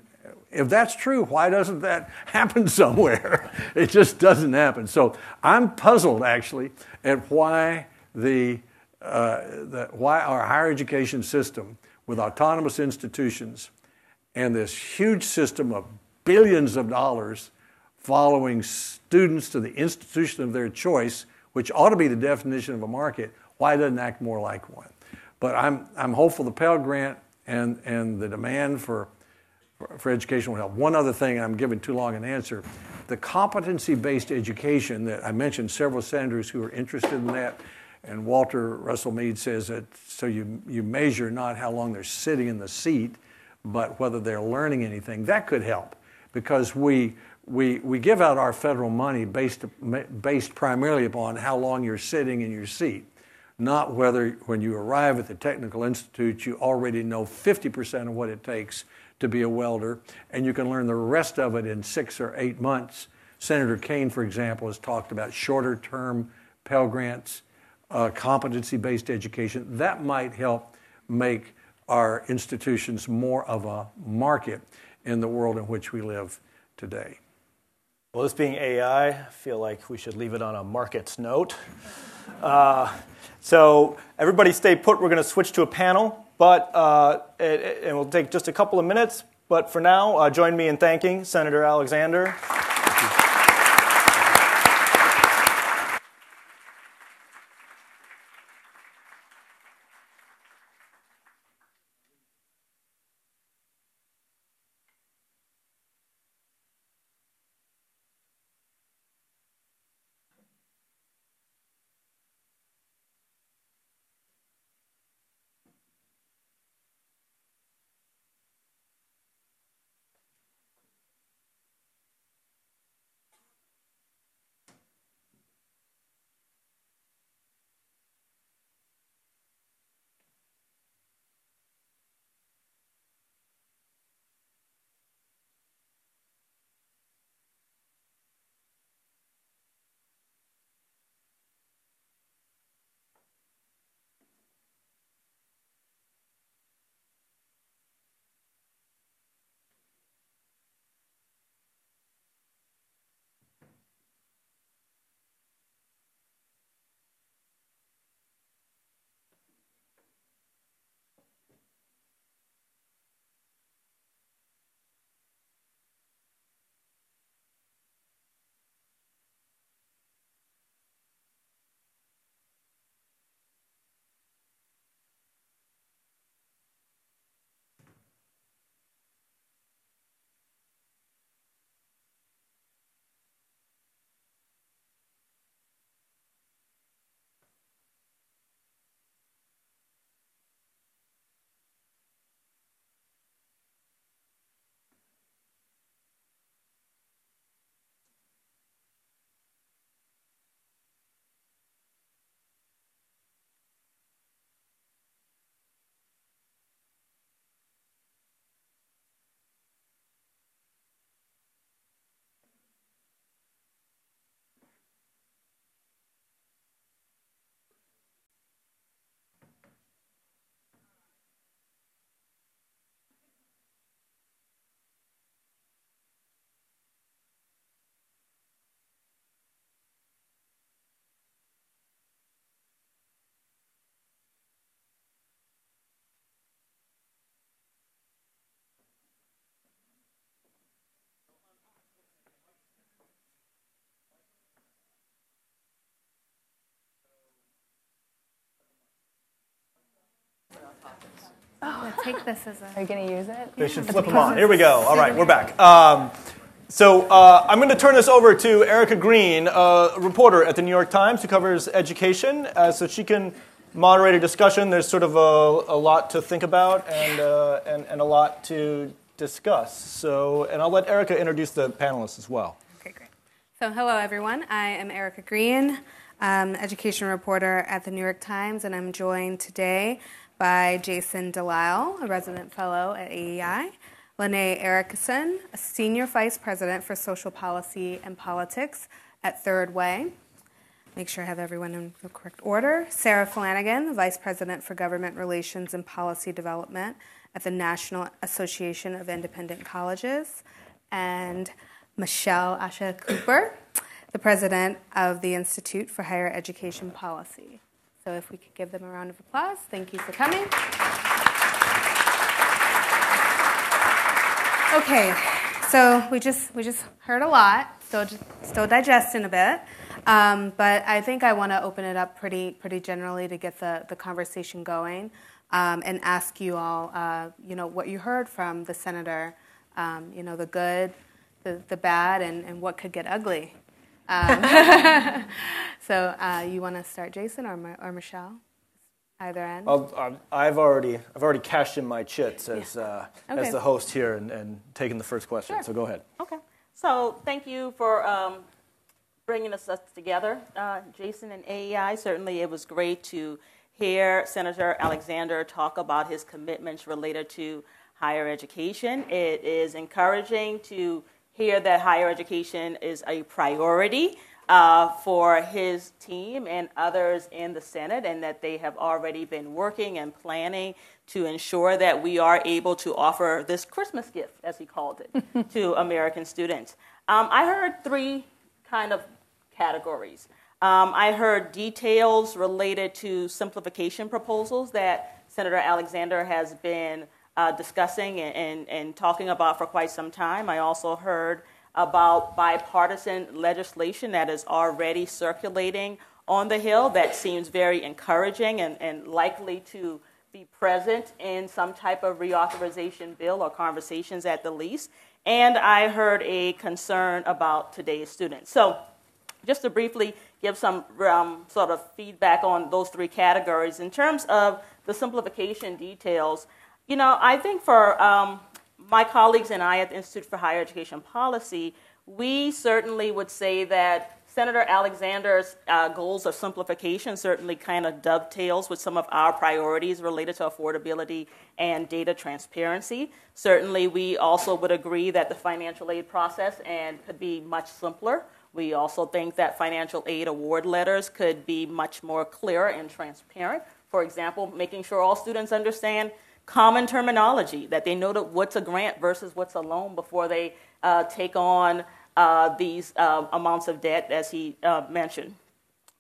if that's true, why doesn't that happen somewhere? It just doesn't happen. So I'm puzzled, actually, at why the why our higher education system with autonomous institutions and this huge system of billions of dollars following students to the institution of their choice, which ought to be the definition of a market, why it doesn't act more like one. But I'm hopeful the Pell Grant and the demand for education will help. One other thing, I'm giving too long an answer, the competency-based education that I mentioned several senators who are interested in that, and Walter Russell Mead says that so you measure not how long they're sitting in the seat, but whether they're learning anything. That could help because we give out our federal money based primarily upon how long you're sitting in your seat, not whether when you arrive at the technical institute you already know 50% of what it takes to be a welder, and you can learn the rest of it in 6 or 8 months. Senator Kaine, for example, has talked about shorter-term Pell Grants, competency-based education. That might help make our institutions more of a market in the world in which we live today. Well, this being AI, I feel like we should leave it on a markets note. So everybody stay put. We're going to switch to a panel, but it will take just a couple of minutes. But for now, join me in thanking Senator Alexander. Oh, take this as a... Are you going to use it? They should flip them on. Here we go. All right, we're back. I'm going to turn this over to Erica Green, a reporter at the New York Times who covers education, so she can moderate a discussion. There's sort of a lot to think about and a lot to discuss. And I'll let Erica introduce the panelists as well. Okay, great. So hello, everyone. I am Erica Green, education reporter at the New York Times, and I'm joined today by Jason Delisle, a resident fellow at AEI, Lene Erickson, a senior vice president for social policy and politics at Third Way. Make sure I have everyone in the correct order. Sarah Flanagan, vice president for government relations and policy development at the National Association of Independent Colleges, and Michelle Asha Cooper, the president of the Institute for Higher Education Policy. So if we could give them a round of applause. Thank you for coming. Okay, so we just heard a lot, still digesting a bit. But I think I want to open it up pretty generally to get the conversation going, and ask you all, what you heard from the senator, the good, the bad, and what could get ugly. So you want to start, Jason, or Michelle? Either end. I've already cashed in my chits as the host here and taken the first question. Sure. So go ahead. Okay. So thank you for bringing us together, Jason and AEI. Certainly, it was great to hear Senator Alexander talk about his commitments related to higher education. It is encouraging to hear that higher education is a priority for his team and others in the Senate, and that they have already been working and planning to ensure that we are able to offer this Christmas gift, as he called it, to American students. I heard three kind of categories. I heard details related to simplification proposals that Senator Alexander has been discussing and talking about for quite some time. I also heard about bipartisan legislation that is already circulating on the Hill that seems very encouraging and likely to be present in some type of reauthorization bill or conversations at the least. And I heard a concern about today's students. So just to briefly give some sort of feedback on those three categories. In terms of the simplification details, I think for my colleagues and I at the Institute for Higher Education Policy, we certainly would say that Senator Alexander's goals of simplification certainly kind of dovetails with some of our priorities related to affordability and data transparency. Certainly, we also would agree that the financial aid process could be much simpler. We also think that financial aid award letters could be much more clear and transparent. For example, making sure all students understand common terminology, that they know what's a grant versus what's a loan before they take on these amounts of debt, as he mentioned.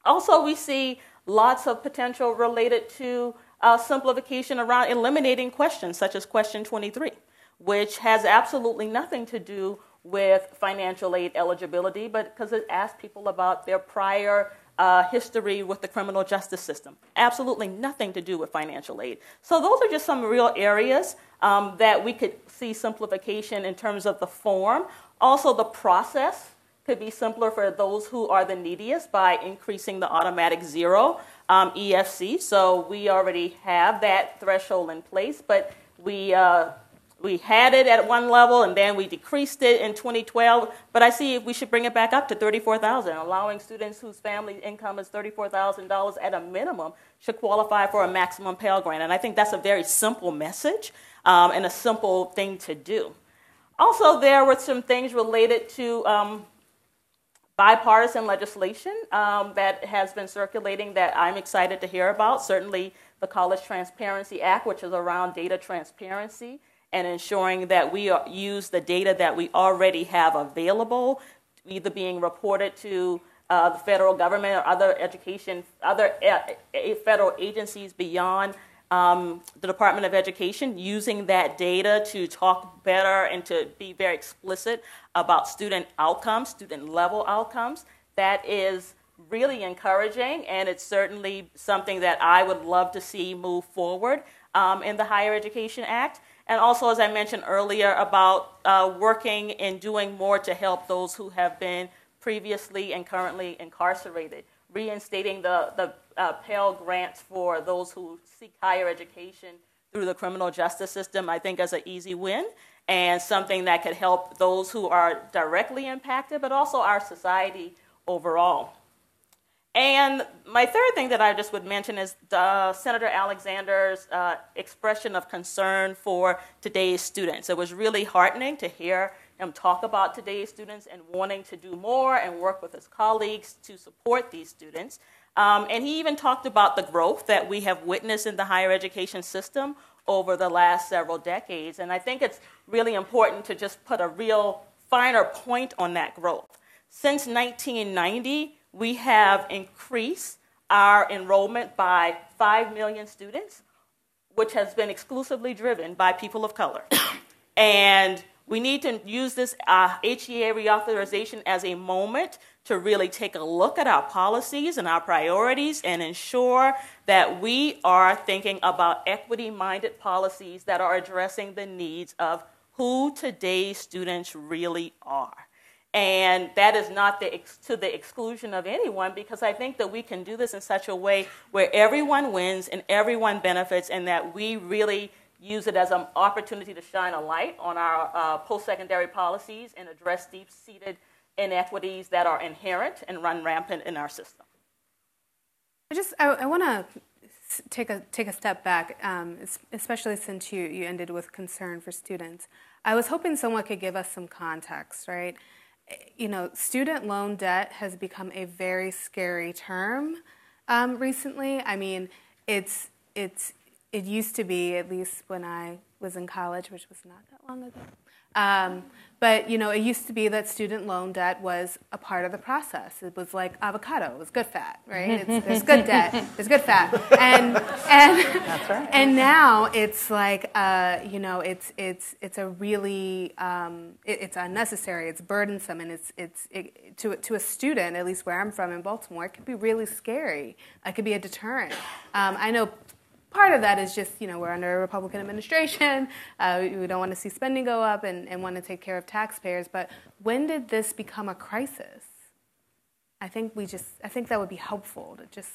Also, we see lots of potential related to simplification around eliminating questions, such as question 23, which has absolutely nothing to do with financial aid eligibility, but because it asks people about their prior history with the criminal justice system. Absolutely nothing to do with financial aid. So those are just some real areas that we could see simplification in terms of the form. Also, the process could be simpler for those who are the neediest by increasing the automatic zero EFC. So we already have that threshold in place, but we had it at one level, and then we decreased it in 2012. But I see we should bring it back up to $34,000, allowing students whose family income is $34,000 at a minimum should qualify for a maximum Pell Grant. And I think that's a very simple message and a simple thing to do. Also, there were some things related to bipartisan legislation that has been circulating that I'm excited to hear about. Certainly, the College Transparency Act, which is around data transparency and ensuring that we use the data that we already have available, either being reported to the federal government or other federal agencies beyond the Department of Education, using that data to talk better and to be very explicit about student outcomes, student level outcomes. That is really encouraging, and it's certainly something that I would love to see move forward in the Higher Education Act. And also, as I mentioned earlier, about working and doing more to help those who have been previously and currently incarcerated, reinstating the Pell Grants for those who seek higher education through the criminal justice system, I think is an easy win and something that could help those who are directly impacted, but also our society overall. And my third thing that I just would mention is Senator Alexander's expression of concern for today's students. It was really heartening to hear him talk about today's students and wanting to do more and work with his colleagues to support these students. And he even talked about the growth that we have witnessed in the higher education system over the last several decades. And I think it's really important to just put a real finer point on that growth. Since 1990, we have increased our enrollment by 5 million students, which has been exclusively driven by people of color. And we need to use this HEA reauthorization as a moment to really take a look at our policies and our priorities and ensure that we are thinking about equity-minded policies that are addressing the needs of who today's students really are. And that is not to the exclusion of anyone, because I think that we can do this in such a way where everyone wins and everyone benefits, and that we really use it as an opportunity to shine a light on our post-secondary policies and address deep-seated inequities that are inherent and run rampant in our system. I want to take a step back, especially since you ended with concern for students. I was hoping someone could give us some context, right? You know, student loan debt has become a very scary term recently. I mean, it used to be, at least when I was in college, which was not that long ago. But, you know, it used to be that student loan debt was a part of the process. It was like avocado. It was good fat, right? There's good debt. There's good fat. And that's right. And now it's like, you know, it's a really, it's unnecessary. It's burdensome. And to a student, at least where I'm from in Baltimore, it could be really scary. It could be a deterrent. I know part of that is just, you know, we're under a Republican administration. We don't want to see spending go up and want to take care of taxpayers. But when did this become a crisis? I think that would be helpful to just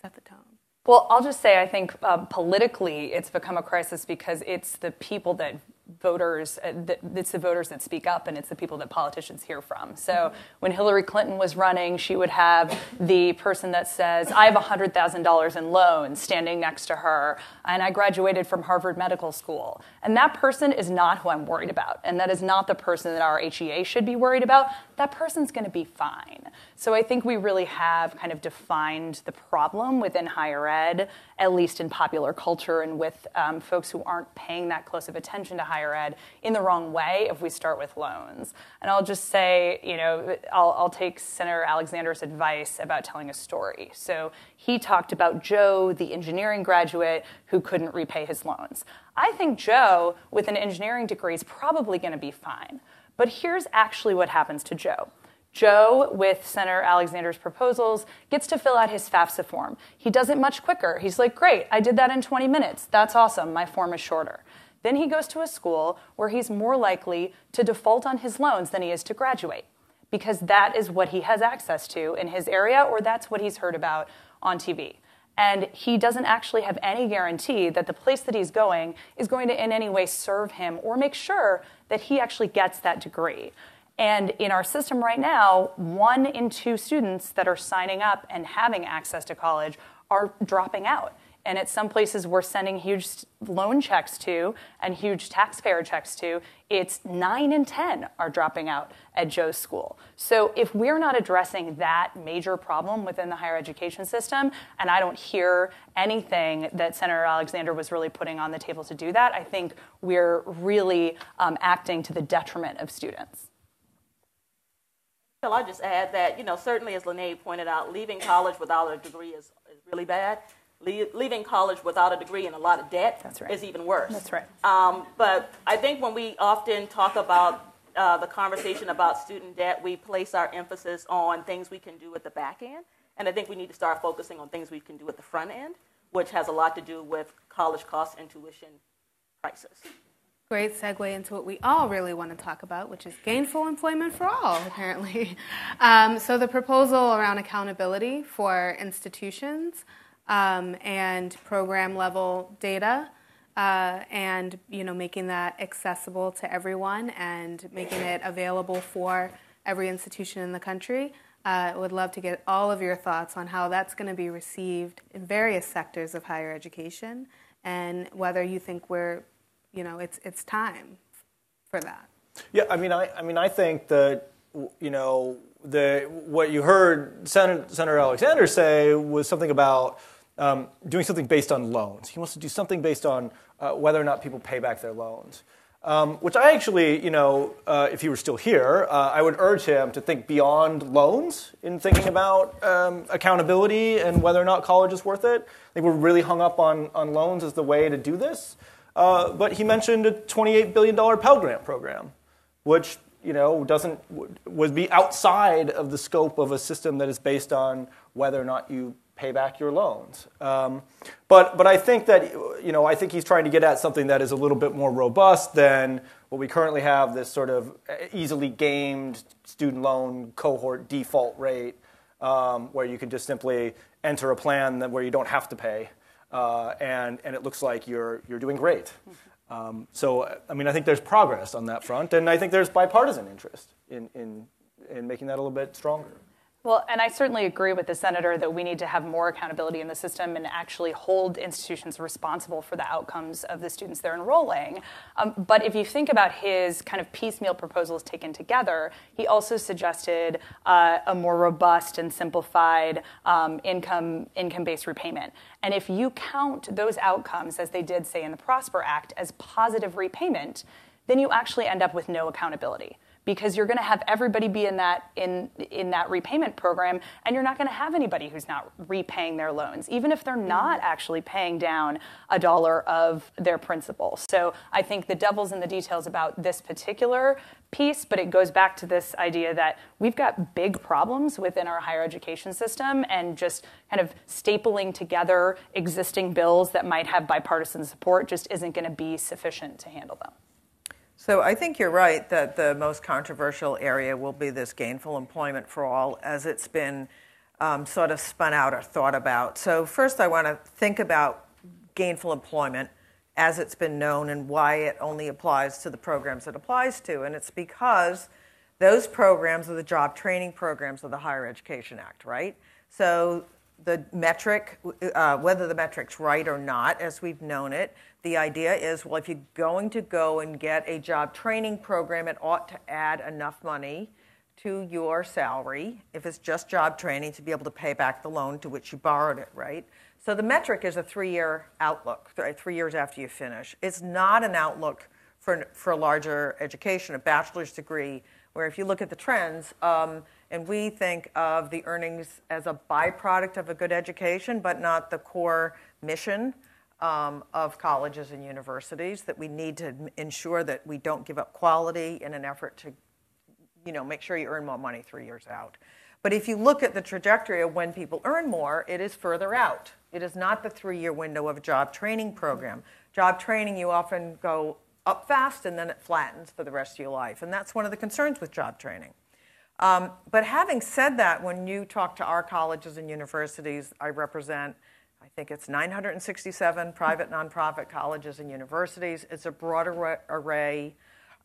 set the tone. Well, I'll just say I think politically it's become a crisis because it's the people that voters, it's the voters that speak up, and it's the people that politicians hear from. So when Hillary Clinton was running, she would have the person that says, I have $100,000 in loans standing next to her, and I graduated from Harvard Medical School. And that person is not who I'm worried about, and that is not the person that our HEA should be worried about. That person's going to be fine. So I think we really have kind of defined the problem within higher ed, at least in popular culture, and with folks who aren't paying that close of attention to higher ed in the wrong way if we start with loans. And I'll just say, you know, I'll take Senator Alexander's advice about telling a story. So he talked about Joe, the engineering graduate who couldn't repay his loans. I think Joe, with an engineering degree, is probably going to be fine. But here's actually what happens to Joe. Joe, with Senator Alexander's proposals, gets to fill out his Fafsa form. He does it much quicker. He's like, great, I did that in 20 minutes. That's awesome. My form is shorter. Then he goes to a school where he's more likely to default on his loans than he is to graduate, because that is what he has access to in his area, or that's what he's heard about on TV. And he doesn't actually have any guarantee that the place that he's going is going to in any way serve him or make sure that he actually gets that degree. And in our system right now, 1 in 2 students that are signing up and having access to college are dropping out. And at some places we're sending huge loan checks to and huge taxpayer checks to, it's 9 in 10 are dropping out at Joe's school. So if we're not addressing that major problem within the higher education system, and I don't hear anything that Senator Alexander was really putting on the table to do that, I think we're really acting to the detriment of students. Well, I'll just add that, you know, certainly as Lene pointed out, leaving college without a degree is really bad. Leaving college without a degree and a lot of debt is even worse. That's right. But I think when we often talk about the conversation about student debt, we place our emphasis on things we can do at the back end. And I think we need to start focusing on things we can do at the front end, which has a lot to do with college costs and tuition prices. Great segue into what we all really want to talk about, which is gainful employment for all, apparently. So the proposal around accountability for institutions and program level data, and making that accessible to everyone and making it available for every institution in the country. I would love to get all of your thoughts on how that's going to be received in various sectors of higher education, and whether you think it's time for that. Yeah, I think that what you heard Senator Alexander say was something about doing something based on loans. He wants to do something based on whether or not people pay back their loans. which I actually, if he were still here, I would urge him to think beyond loans in thinking about accountability and whether or not college is worth it. I think we're really hung up on loans as the way to do this. But he mentioned a $28 billion Pell Grant program, which would be outside of the scope of a system that is based on whether or not you pay back your loans. But I think that, I think he's trying to get at something that is a little bit more robust than what we currently have, this sort of easily gamed student loan cohort default rate, where you can just simply enter a plan where you don't have to pay, and it looks like you're doing great. So, I think there's progress on that front, and I think there's bipartisan interest in making that a little bit stronger. Well, and I certainly agree with the senator that we need to have more accountability in the system and actually hold institutions responsible for the outcomes of the students they're enrolling. But if you think about his kind of piecemeal proposals taken together, he also suggested a more robust and simplified income-based repayment. And if you count those outcomes, as they did say in the Prosper Act, as positive repayment, then you actually end up with no accountability, because you're going to have everybody be in that repayment program, and you're not going to have anybody who's not repaying their loans, even if they're not actually paying down $1 of their principal. So I think the devil's in the details about this particular piece, but it goes back to this idea that we've got big problems within our higher education system, and just kind of stapling together existing bills that might have bipartisan support just isn't going to be sufficient to handle them. So I think you're right that the most controversial area will be this gainful employment for all, as it's been sort of spun out or thought about. So first I want to think about gainful employment as it's been known and why it only applies to the programs it applies to. And it's because those programs are the job training programs of the Higher Education Act, right? So the metric, whether the metric's right or not, as we've known it, the idea is, well, if you're going to go and get a job training program, it ought to add enough money to your salary, if it's just job training, to be able to pay back the loan to which you borrowed it, right? So the metric is a 3-year outlook, 3 years after you finish. It's not an outlook for a larger education, a bachelor's degree, where if you look at the trends, and we think of the earnings as a byproduct of a good education, but not the core mission of colleges and universities, that we need to ensure that we don't give up quality in an effort to, make sure you earn more money 3 years out. But if you look at the trajectory of when people earn more, it is further out. It is not the 3-year window of a job training program. Job training, you often go up fast and then it flattens for the rest of your life. And that's one of the concerns with job training. But having said that, when you talk to our colleges and universities, I represent, I think it's 967 private nonprofit colleges and universities. It's a broad array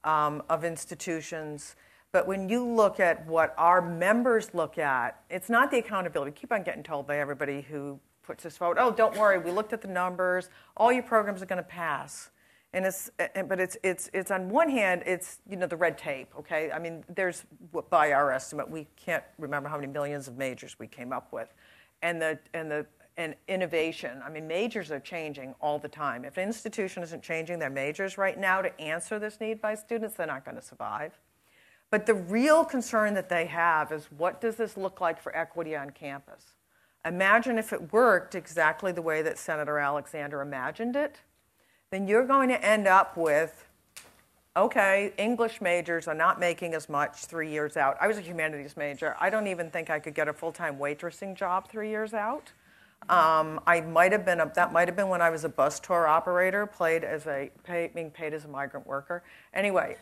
of institutions. But when you look at what our members look at, it's not the accountability. We keep on getting told by everybody who puts this forward, oh, don't worry, we looked at the numbers, all your programs are going to pass. But it's on one hand, it's the red tape, okay? I mean, there's, by our estimate, we can't remember how many millions of majors we came up with, and innovation. I mean, majors are changing all the time. If an institution isn't changing their majors right now to answer this need by students, they're not going to survive. But the real concern that they have is, what does this look like for equity on campus? Imagine if it worked exactly the way that Senator Alexander imagined it. Then you're going to end up with, okay, English majors are not making as much 3 years out. I was a humanities major. I don't even think I could get a full-time waitressing job 3 years out. That might have been when I was a bus tour operator, being paid as a migrant worker. Anyway,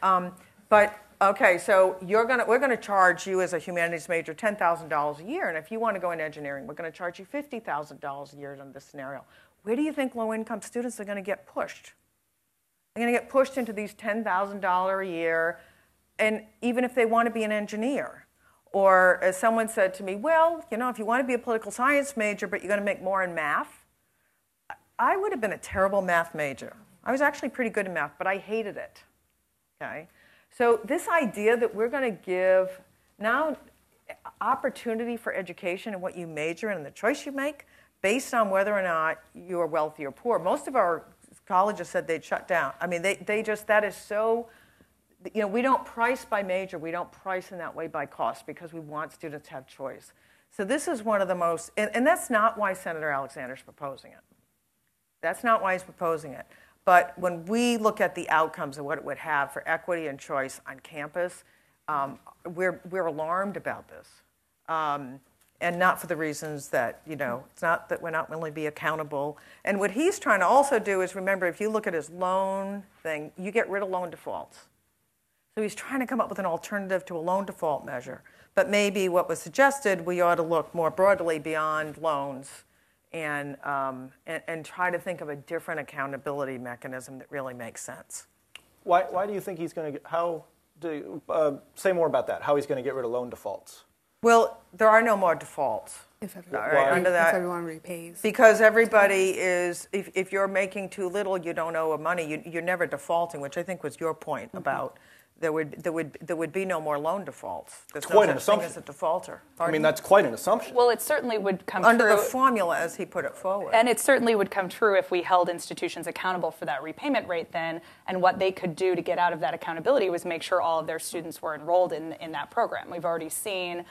but okay, so we're going to charge you as a humanities major $10,000 a year, and if you want to go into engineering, we're going to charge you $50,000 a year in this scenario. Where do you think low-income students are going to get pushed? They're going to get pushed into these $10,000 a year, and even if they want to be an engineer. Or as someone said to me, well, if you want to be a political science major, but you're going to make more in math. I would have been a terrible math major. I was actually pretty good in math, but I hated it. Okay? So this idea that we're going to give now opportunity for education and what you major in and the choice you make, based on whether or not you are wealthy or poor. Most of our colleges said they'd shut down. I mean, they just, that is so, we don't price by major. We don't price in that way by cost because we want students to have choice. So this is one of the most, and that's not why Senator Alexander's proposing it. That's not why he's proposing it. But when we look at the outcomes of what it would have for equity and choice on campus, we're alarmed about this. And not for the reasons that, it's not that we're not willing to be accountable. And what he's trying to also do is, remember, if you look at his loan thing, you get rid of loan defaults. So he's trying to come up with an alternative to a loan default measure. But maybe what was suggested, we ought to look more broadly beyond loans and try to think of a different accountability mechanism that really makes sense. Why do you think he's going to say more about that, how he's going to get rid of loan defaults? Well, there are no more defaults. If everyone repays. Because everybody is, if you're making too little, you don't owe money, you're never defaulting, which I think was your point about there would be no more loan defaults. There's quite no an such thing assumption. as a defaulter. I mean, that's quite an assumption. Well, it certainly would come under true. the formula as he put it forward. And it certainly would come true if we held institutions accountable for that repayment rate then, and what they could do to get out of that accountability was make sure all of their students were enrolled in that program. We've already seen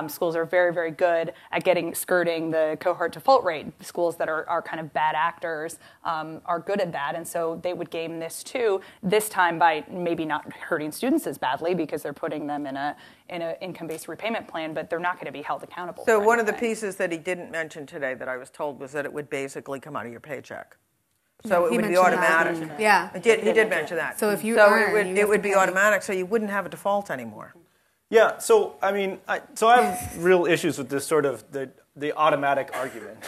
schools are very, very good at skirting the cohort default rate. Schools that are kind of bad actors are good at that, and so they would game this too, this time by maybe not hurting students as badly because they're putting them in an income-based repayment plan, but they're not going to be held accountable. So for one of the anything. pieces that he didn't mention today that I was told was that it would basically come out of your paycheck. So it He would be mentioned automatic. that. Yeah. He did mention that. So if you so earn, it would be automatic, so you wouldn't have a default anymore. Yeah, so I mean, I have real issues with this sort of the automatic argument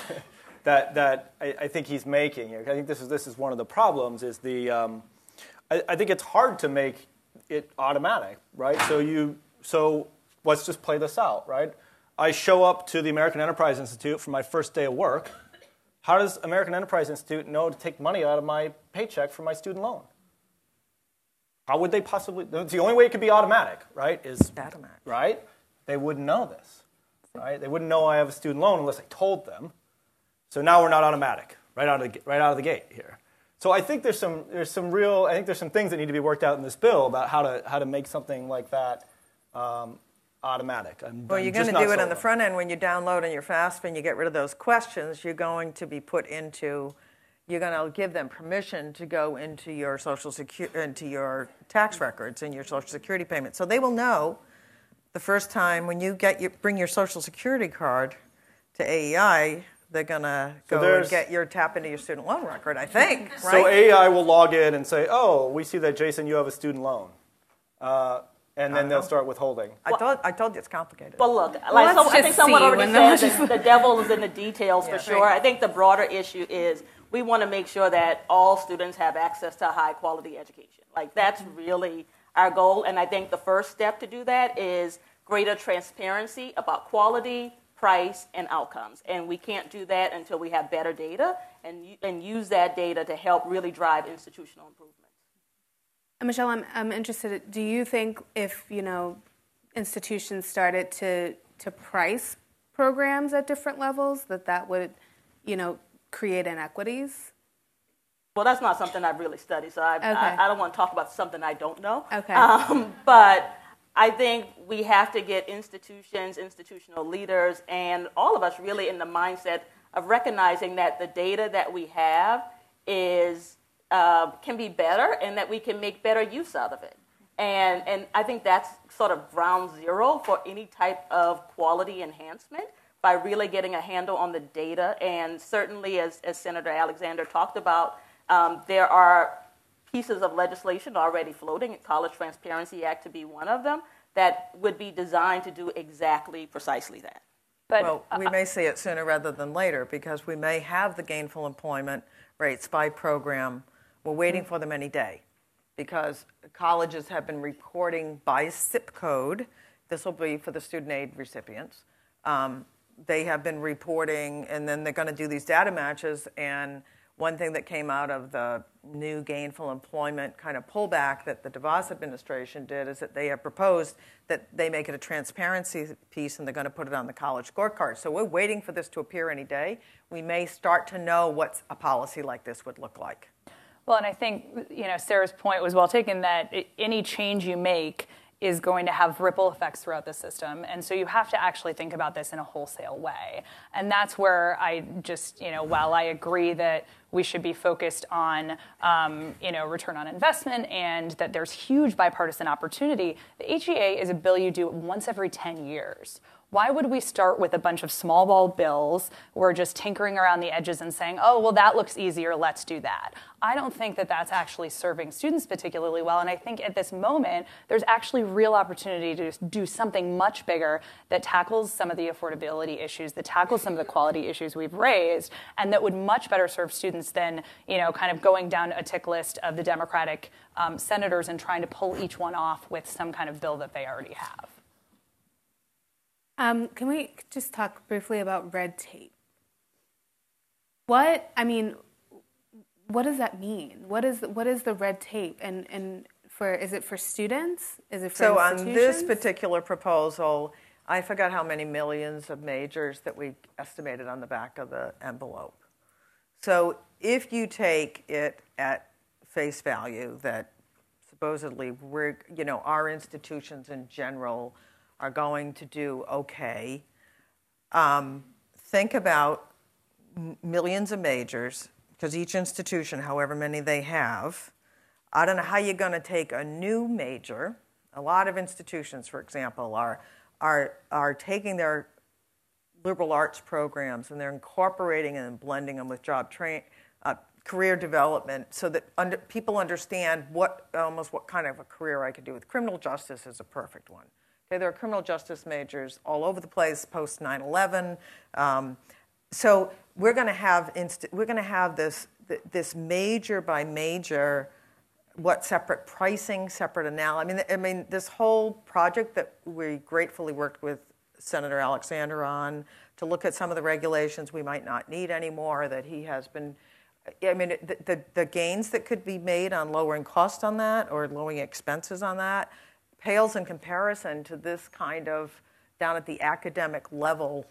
that I think he's making here. I think this is one of the problems. Is I think it's hard to make it automatic, right? So let's just play this out, right? I show up to the American Enterprise Institute for my first day of work. How does American Enterprise Institute know to take money out of my paycheck for my student loan? How would they possibly? The only way it could be automatic, right? Is automatic, right? They wouldn't know this, right? They wouldn't know I have a student loan unless I told them. So now we're not automatic, right out of the gate here. So I think there's some things that need to be worked out in this bill about how to make something like that automatic. Well, you're going to do it on the front end when you download on your FAFSA and you get rid of those questions. You're going to be put into. You're going to give them permission to go into your into your tax records and your Social Security payment. So they will know the first time when you bring your Social Security card to AEI, they're going to go and get tap into your student loan record, I think. Right? So AEI will log in and say, oh, we see that, Jason, you have a student loan. And then they'll start withholding. I told you it's complicated. Well, look, I think someone already said the devil is in the details for sure. Right. I think the broader issue is we want to make sure that all students have access to a high-quality education. Like, that's really our goal. And I think the first step to do that is greater transparency about quality, price, and outcomes. And we can't do that until we have better data and use that data to help really drive institutional improvement. Michelle, I'm interested. Do you think if institutions started to price programs at different levels, that would create inequities? Well, that's not something I've really studied, so I don't want to talk about something I don't know. Okay. But I think we have to get institutions, institutional leaders, and all of us really in the mindset of recognizing that the data that we have can be better and that we can make better use out of it. And I think that's sort of ground zero for any type of quality enhancement by really getting a handle on the data. And certainly, as Senator Alexander talked about, there are pieces of legislation already floating, College Transparency Act to be one of them, that would be designed to do precisely that. But we may see it sooner rather than later because we may have the gainful employment rates by program. We're waiting for them any day because colleges have been reporting by zip code. This will be for the student aid recipients. They have been reporting, and then they're going to do these data matches. And one thing that came out of the new gainful employment kind of pullback that the DeVos administration did is that they have proposed that they make it a transparency piece, and they're going to put it on the college scorecard. So we're waiting for this to appear any day. We may start to know what a policy like this would look like. Well, and I think, Sarah's point was well taken that any change you make is going to have ripple effects throughout the system. And so you have to actually think about this in a wholesale way. And that's where I just, while I agree that we should be focused on, return on investment and that there's huge bipartisan opportunity, the HEA is a bill you do once every 10 years. Why would we start with a bunch of small ball bills? We're just tinkering around the edges and saying, oh, well, that looks easier, let's do that. I don't think that that's actually serving students particularly well. And I think at this moment, there's actually real opportunity to do something much bigger that tackles some of the affordability issues, that tackles some of the quality issues we've raised, and that would much better serve students than, kind of going down a tick list of the Democratic senators and trying to pull each one off with some kind of bill that they already have. Can we just talk briefly about red tape? What does that mean? What is the red tape? And is it for students? Is it for institutions? So on this particular proposal, I forgot how many millions of majors that we estimated on the back of the envelope. So if you take it at face value that supposedly our institutions in general are going to do okay. Think about millions of majors, because each institution, however many they have, I don't know how you're going to take a new major. A lot of institutions, for example, are taking their liberal arts programs and they're incorporating and blending them with career development so that people understand what kind of a career I could do with. Criminal justice is a perfect one. There are criminal justice majors all over the place post 9/11. So we're going to have this major by major, separate pricing, separate analysis. I mean, this whole project that we gratefully worked with Senator Alexander on to look at some of the regulations we might not need anymore. That he has been. I mean, the gains that could be made on lowering cost on that or lowering expenses on that pales in comparison to this kind of down at the academic level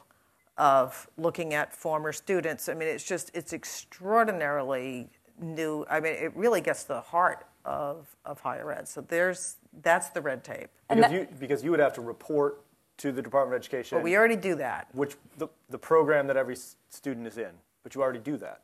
of looking at former students. I mean, it's extraordinarily new. I mean, it really gets to the heart of higher ed. So that's the red tape. Because you would have to report to the Department of Education. But we already do that. Which the program that every student is in. But you already do that.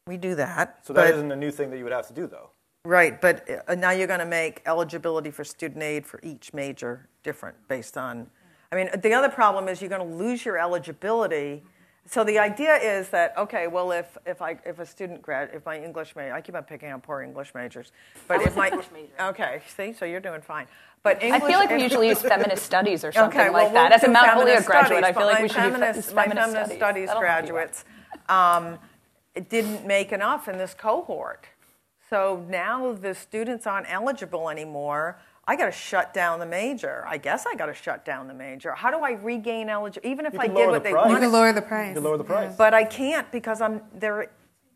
We do that. So that isn't a new thing that you would have to do, though. Right, but now you're going to make eligibility for student aid for each major different based on, I mean, the other problem is you're going to lose your eligibility. So the idea is that, okay, well, if a student if my English major, I keep on picking on poor English majors, but if my English major. Okay, see, so you're doing fine. But English, I feel like we usually use feminist studies or something like that. As a Mount Holyoke graduate, I feel like we should use feminist studies graduates didn't make enough in this cohort. So now the students aren't eligible anymore. I got to shut down the major. I guess I got to shut down the major. How do I regain eligibility? Even if I did what they wanted. You can lower the price. You can lower the price. But I can't because I'm there.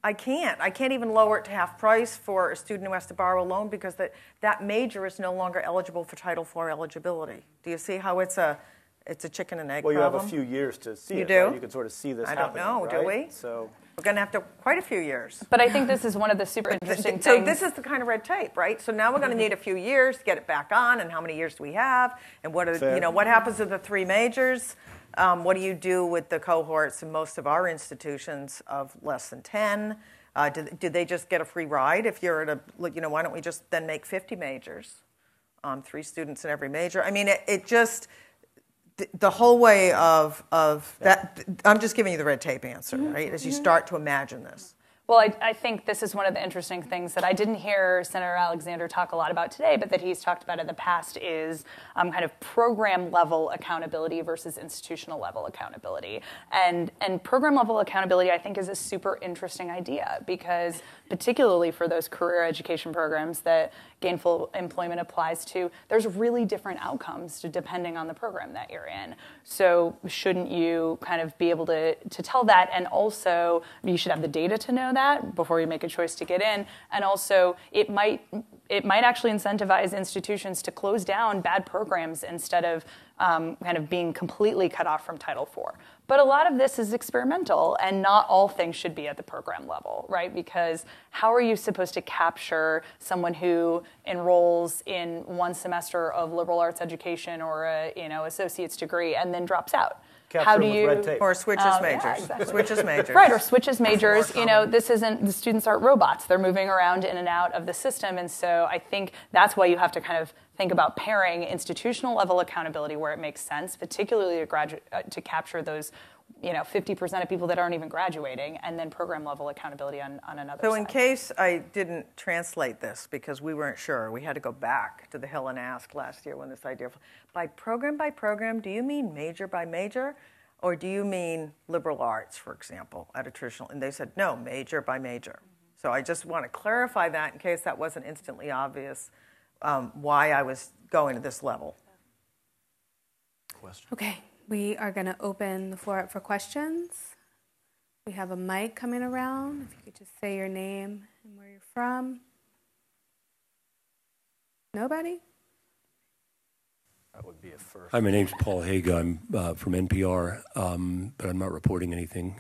I can't even lower it to half price for a student who has to borrow a loan because that major is no longer eligible for Title IV eligibility. Do you see how it's a chicken and egg problem? Well, you have a few years to see you it. Do? Right? You can sort of see this happening. I don't know, right? do we? So we're going to have quite a few years. But I think this is one of the super interesting things. So this is the kind of red tape, right? So now we're going to need a few years to get it back on, and how many years do we have? And what happens to the three majors? What do you do with the cohorts in most of our institutions of less than 10? Do they just get a free ride if you're at why don't we just then make 50 majors? 3 students in every major. I mean, it just... The whole way of that, I'm just giving you the red tape answer, right? As you start to imagine this. Well, I think this is one of the interesting things that I didn't hear Senator Alexander talk a lot about today, but that he's talked about in the past is kind of program-level accountability versus institutional-level accountability. And program-level accountability, I think, is a super interesting idea because particularly for those career education programs that gainful employment applies to, there's really different outcomes depending on the program that you're in. So shouldn't you kind of be able to tell that? And also, you should have the data to know that before you make a choice to get in. And also, it might actually incentivize institutions to close down bad programs instead of kind of being completely cut off from Title IV. But a lot of this is experimental, and not all things should be at the program level, right? Because how are you supposed to capture someone who enrolls in one semester of liberal arts education or a associate's degree and then drops out? How do you red tape. Or switches majors? Yeah, exactly. Switches majors. Right, or switches majors. This isn't, the students aren't robots. They're moving around in and out of the system. And so I think that's why you have to kind of think about pairing institutional level accountability where it makes sense, particularly to capture those 50% of people that aren't even graduating, and then program level accountability on another side. So in case I didn't translate this because we weren't sure, we had to go back to the Hill and ask last year when this idea, by program, do you mean major by major? Or do you mean liberal arts, for example, at a traditional? And they said, no, major by major. So I just want to clarify that in case that wasn't instantly obvious why I was going to this level. Question. Okay. We are going to open the floor up for questions. We have a mic coming around. If you could just say your name and where you're from. Nobody? That would be a first. Hi, my name's Paul Haga. I'm from NPR, but I'm not reporting anything.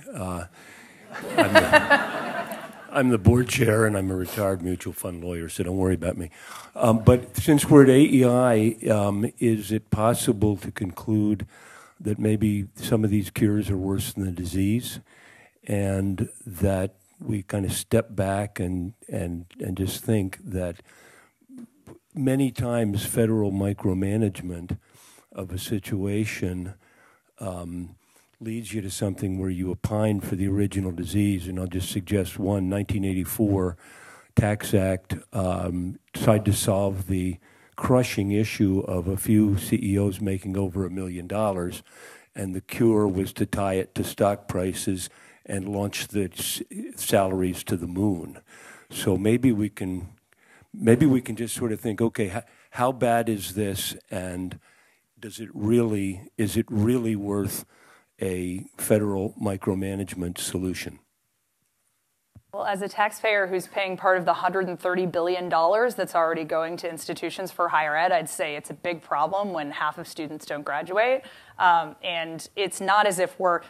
I'm the board chair, and I'm a retired mutual fund lawyer, so don't worry about me. But since we're at AEI, is it possible to conclude that maybe some of these cures are worse than the disease, and that we kind of step back and just think that many times federal micromanagement of a situation leads you to something where you opine for the original disease. And I'll just suggest one, 1984 Tax Act tried to solve the crushing issue of a few CEOs making over $1 million, and the cure was to tie it to stock prices and launch the salaries to the moon. So maybe we can just sort of think, okay, how bad is this, and is it really worth a federal micromanagement solution? Well, as a taxpayer who's paying part of the $130 billion that's already going to institutions for higher ed, I'd say it's a big problem when half of students don't graduate. And it's not as if we're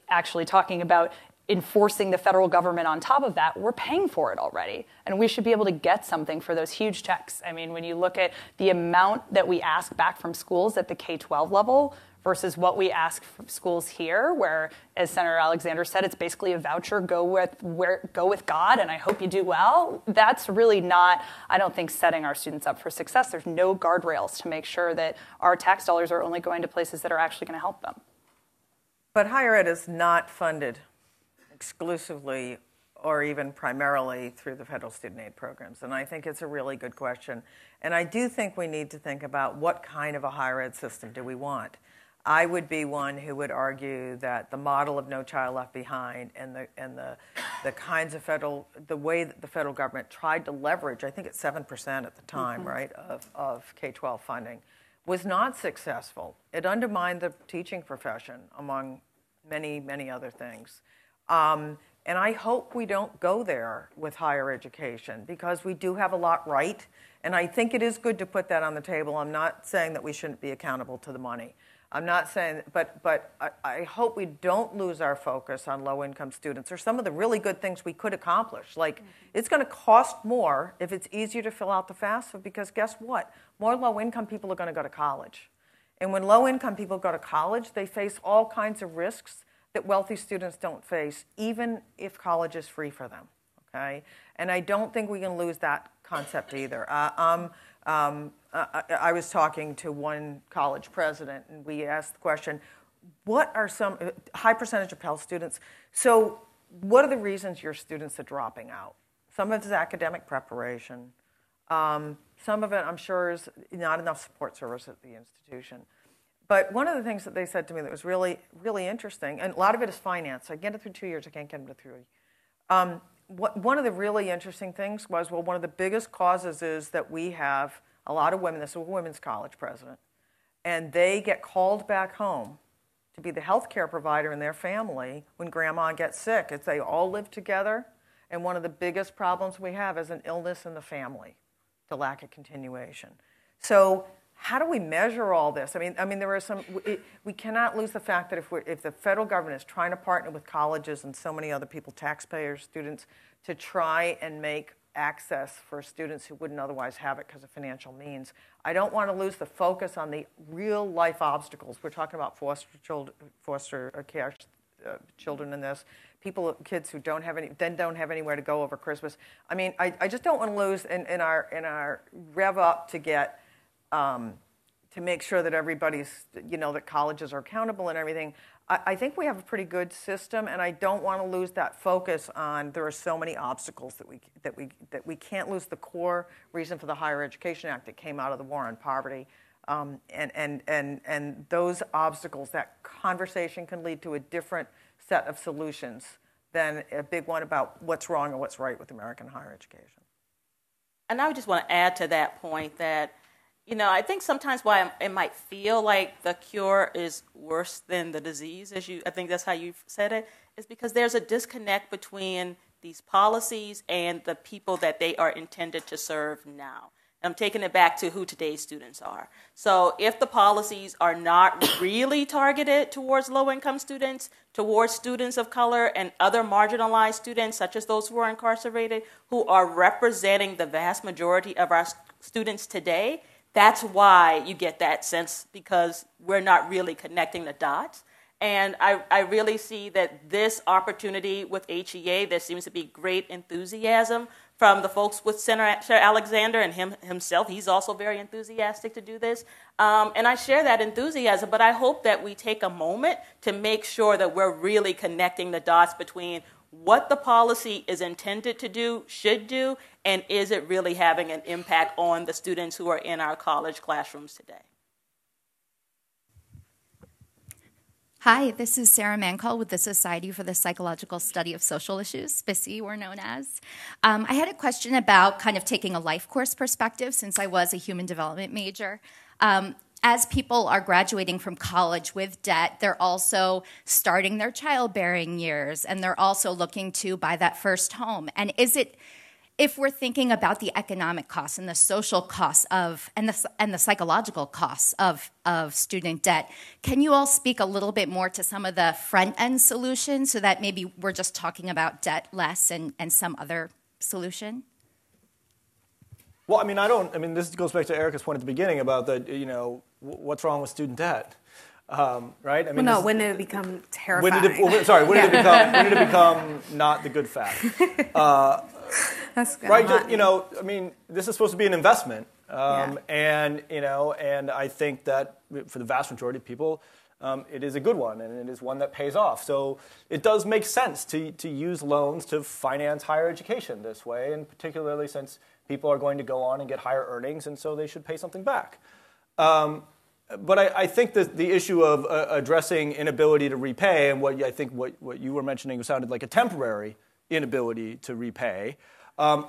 actually talking about enforcing the federal government on top of that. We're paying for it already. And we should be able to get something for those huge checks. I mean, when you look at the amount that we ask back from schools at the K-12 level versus what we ask from schools here, where, as Senator Alexander said, it's basically a voucher, go with God, and I hope you do well. That's really not, I don't think, setting our students up for success. There's no guardrails to make sure that our tax dollars are only going to places that are actually going to help them. But higher ed is not funded exclusively or even primarily through the federal student aid programs. And I think it's a really good question. And I do think we need to think about what kind of a higher ed system do we want. I would be one who would argue that the model of No Child Left Behind and the kinds of the way that the federal government tried to leverage, I think it's 7% at the time, right, of K-12 funding, was not successful. It undermined the teaching profession, among many, many other things. And I hope we don't go there with higher education, because we do have a lot right. And I think it is good to put that on the table. I'm not saying that we shouldn't be accountable to the money. I'm not saying, but I hope we don't lose our focus on low-income students or some of the really good things we could accomplish. Like, it's going to cost more if it's easier to fill out the FAFSA, because guess what? More low-income people are going to go to college. And when low-income people go to college, they face all kinds of risks that wealthy students don't face, even if college is free for them, okay? And I don't think we can lose that concept either. I was talking to one college president, and we asked the question, what are some high percentage of Pell students? So what are the reasons your students are dropping out? Some of it is academic preparation. Some of it, I'm sure, is not enough support service at the institution. But one of the things that they said to me that was really, really interesting, and a lot of it is finance. I get it through 2 years. I can't get them to 3. One of the really interesting things was, well, one of the biggest causes is that we have a lot of women. This is a women's college president. And they get called back home to be the health care provider in their family when grandma gets sick. It's they all live together. And one of the biggest problems we have is an illness in the family, the lack of continuation. So how do we measure all this? I mean, there are some. We cannot lose the fact that if the federal government is trying to partner with colleges and so many other people, taxpayers, students, to try and make access for students who wouldn't otherwise have it because of financial means, I don't want to lose the focus on the real life obstacles. We're talking about foster care children in this. Kids who don't have anywhere to go over Christmas. I mean, I just don't want to lose in our rev up to get to make sure that everybody's, that colleges are accountable and everything. I think we have a pretty good system, and I don't want to lose that focus on there are so many obstacles that we can't lose the core reason for the Higher Education Act that came out of the war on poverty. And those obstacles, that conversation can lead to a different set of solutions than a big one about what's wrong or what's right with American higher education. And I would just want to add to that point that, I think sometimes why it might feel like the cure is worse than the disease, I think that's how you've said it, is because there's a disconnect between these policies and the people that they are intended to serve now. I'm taking it back to who today's students are. So if the policies are not really targeted towards low-income students, towards students of color and other marginalized students, such as those who are incarcerated, who are representing the vast majority of our students today, that's why you get that sense, because we're not really connecting the dots. And I really see that this opportunity with HEA, there seems to be great enthusiasm from the folks with Senator Alexander and himself. He's also very enthusiastic to do this. And I share that enthusiasm, but I hope that we take a moment to make sure that we're really connecting the dots between what the policy is intended to do, should do, and is it really having an impact on the students who are in our college classrooms today. Hi, this is Sarah Mancall with the Society for the Psychological Study of Social Issues, SPISSY, we're known as. I had a question about kind of taking a life course perspective, since I was a human development major. As people are graduating from college with debt, they're also starting their childbearing years, and they're also looking to buy that first home. And if we're thinking about the economic costs and the social costs and the psychological costs of student debt, can you all speak a little bit more to some of the front-end solutions so that maybe we're just talking about debt less and some other solution? Well, this goes back to Erica's point at the beginning about what's wrong with student debt, right? When did it become terrifying? When did it become not the good fact? That's good. Right? This is supposed to be an investment, and I think that for the vast majority of people, it is a good one, and it is one that pays off. So it does make sense to use loans to finance higher education this way, and particularly since people are going to go on and get higher earnings, and so they should pay something back. But I think that the issue of addressing inability to repay, and what you were mentioning sounded like a temporary inability to repay,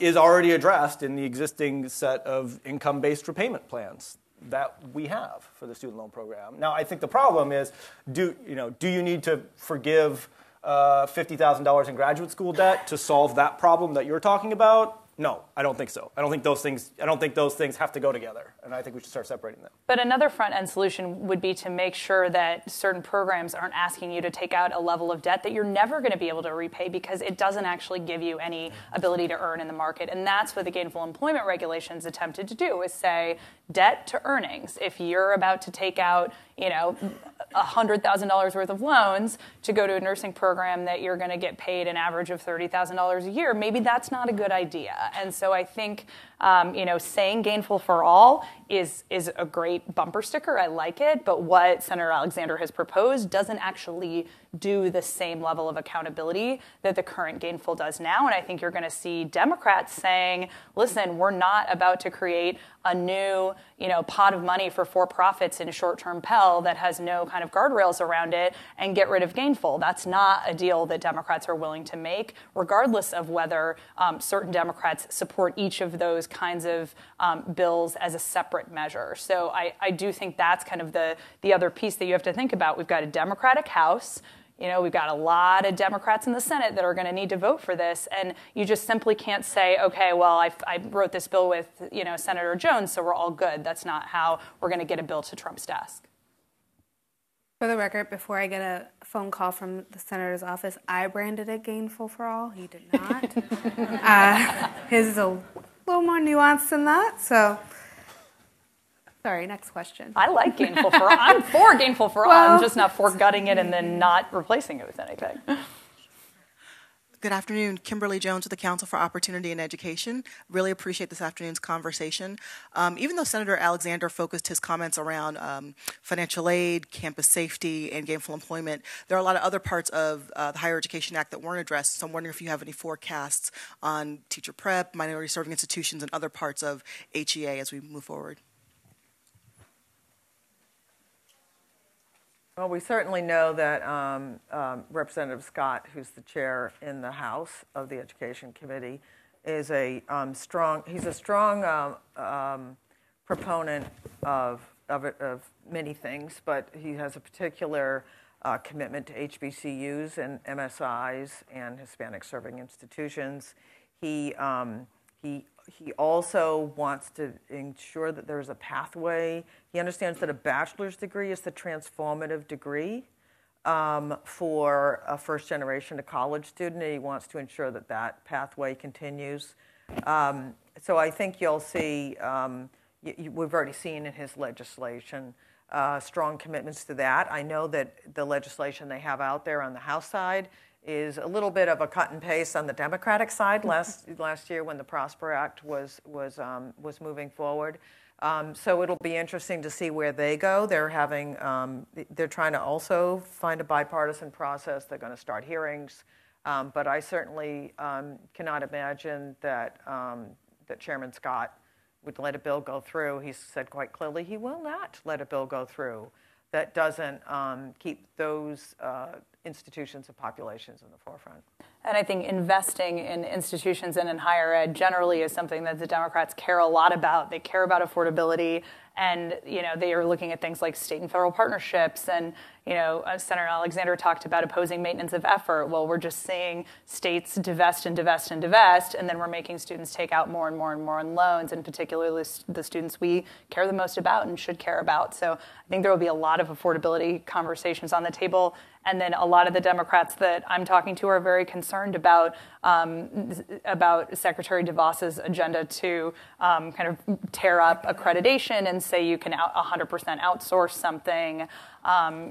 is already addressed in the existing set of income-based repayment plans that we have for the student loan program. Now, I think the problem is, do you need to forgive $50,000 in graduate school debt to solve that problem that you're talking about? No, I don't think so. I don't think those things have to go together, and I think we should start separating them. But another front-end solution would be to make sure that certain programs aren't asking you to take out a level of debt that you're never going to be able to repay because it doesn't actually give you any ability to earn in the market. And that's what the Gainful Employment Regulations attempted to do, is say debt to earnings. If you're about to take out, $100,000 worth of loans to go to a nursing program that you're going to get paid an average of $30,000 a year, maybe that's not a good idea. And so I think, saying Gainful for all is a great bumper sticker. I like it. But what Senator Alexander has proposed doesn't actually do the same level of accountability that the current Gainful does now. And I think you're going to see Democrats saying, listen, we're not about to create a new, pot of money for for-profits in short-term Pell that has no kind of guardrails around it and get rid of Gainful. That's not a deal that Democrats are willing to make, regardless of whether certain Democrats support each of those kinds of bills as a separate measure. So I do think that's kind of the other piece that you have to think about. We've got a Democratic House. we've got a lot of Democrats in the Senate that are going to need to vote for this, and you just simply can't say, okay, well, I wrote this bill with, Senator Jones, so we're all good. That's not how we're going to get a bill to Trump's desk. For the record, before I get a phone call from the senator's office, I branded it Gainful for All. He did not. His is a little more nuanced than that. So, sorry, next question. I like Gainful for All. I'm for Gainful for All. I'm just not for gutting it and then not replacing it with anything. Good afternoon. Kimberly Jones with the Council for Opportunity and Education. Really appreciate this afternoon's conversation. Even though Senator Alexander focused his comments around financial aid, campus safety, and gainful employment, there are a lot of other parts of the Higher Education Act that weren't addressed. So I'm wondering if you have any forecasts on teacher prep, minority serving institutions, and other parts of HEA as we move forward. Well, we certainly know that Representative Scott, who's the chair in the House of the Education Committee, is a strong proponent of many things, but he has a particular commitment to HBCUs and MSIs and Hispanic serving institutions. He also wants to ensure that there's a pathway. He understands that a bachelor's degree is the transformative degree for a first-generation to college student, and he wants to ensure that that pathway continues. So I think you'll see, we've already seen in his legislation strong commitments to that. I know that the legislation they have out there on the House side is a little bit of a cut and paste on the Democratic side last year when the Prosper Act was moving forward. So it'll be interesting to see where they go. They're trying to also find a bipartisan process. They're going to start hearings, but I certainly cannot imagine that Chairman Scott would let a bill go through. He said quite clearly he will not let a bill go through that doesn't keep those institutions and populations in the forefront. And I think investing in institutions and in higher ed generally is something that the Democrats care a lot about. They care about affordability, and they are looking at things like state and federal partnerships. And Senator Alexander talked about opposing maintenance of effort. Well, we're just seeing states divest and divest and divest, and then we're making students take out more and more and more in loans, and particularly the students we care the most about and should care about. So I think there will be a lot of affordability conversations on the table. And then a lot of the Democrats that I'm talking to are very concerned about Secretary DeVos's agenda to kind of tear up accreditation and say you can 100% outsource something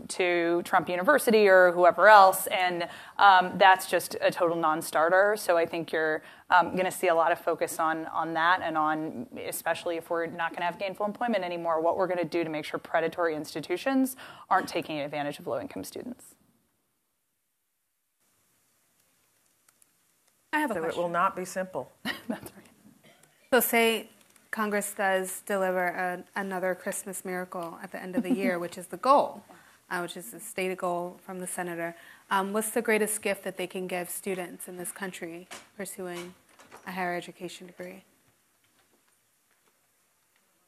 to Trump University or whoever else. And that's just a total non-starter. So I think you're going to see a lot of focus on that, and on, especially if we're not going to have gainful employment anymore, what we're going to do to make sure predatory institutions aren't taking advantage of low-income students. I have a question. So it will not be simple. That's right. So say Congress does deliver another Christmas miracle at the end of the year, which is the goal, which is the stated goal from the senator. What's the greatest gift that they can give students in this country pursuing a higher education degree?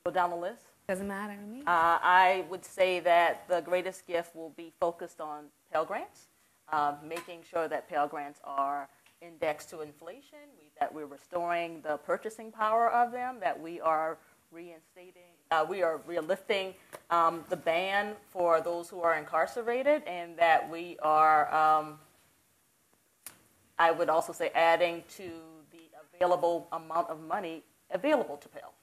Go down the list. Doesn't matter to me. I would say that the greatest gift will be focused on Pell Grants, making sure that Pell Grants are indexed to inflation, that we're restoring the purchasing power of them, that we are reinstating, we are relifting the ban for those who are incarcerated, and that we are, I would also say, adding to the available amount of money available to Pell.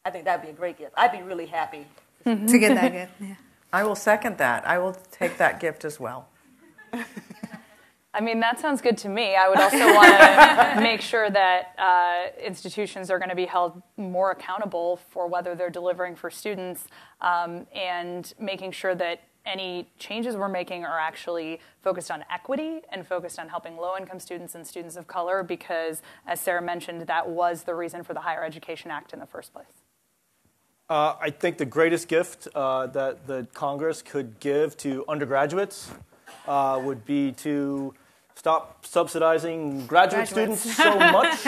I think that'd be a great gift. I'd be really happy to get that gift. Yeah. I will second that. I will take that gift as well. I mean, that sounds good to me. I would also want to make sure that institutions are going to be held more accountable for whether they're delivering for students, and making sure that any changes we're making are actually focused on equity and focused on helping low-income students and students of color, because, as Sarah mentioned, that was the reason for the Higher Education Act in the first place. I think the greatest gift that the Congress could give to undergraduates would be to stop subsidizing graduate students so much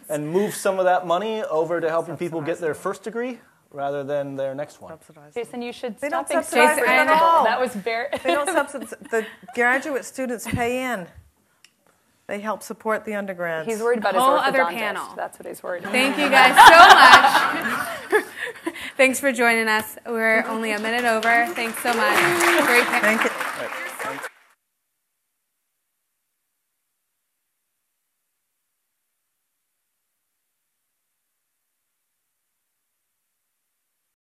and move some of that money over to helping people get their first degree. rather than their next one. Subsidized. Jason, you should They stop don't being subsidize so it at critical. all. That was very. They don't subsidize. The graduate students pay in. They help support the undergrads. He's worried about his Whole orthodontist. other panel. That's what he's worried about. Thank you guys so much. Thanks for joining us. We're only a minute over. Thanks so much. Great. Thank you.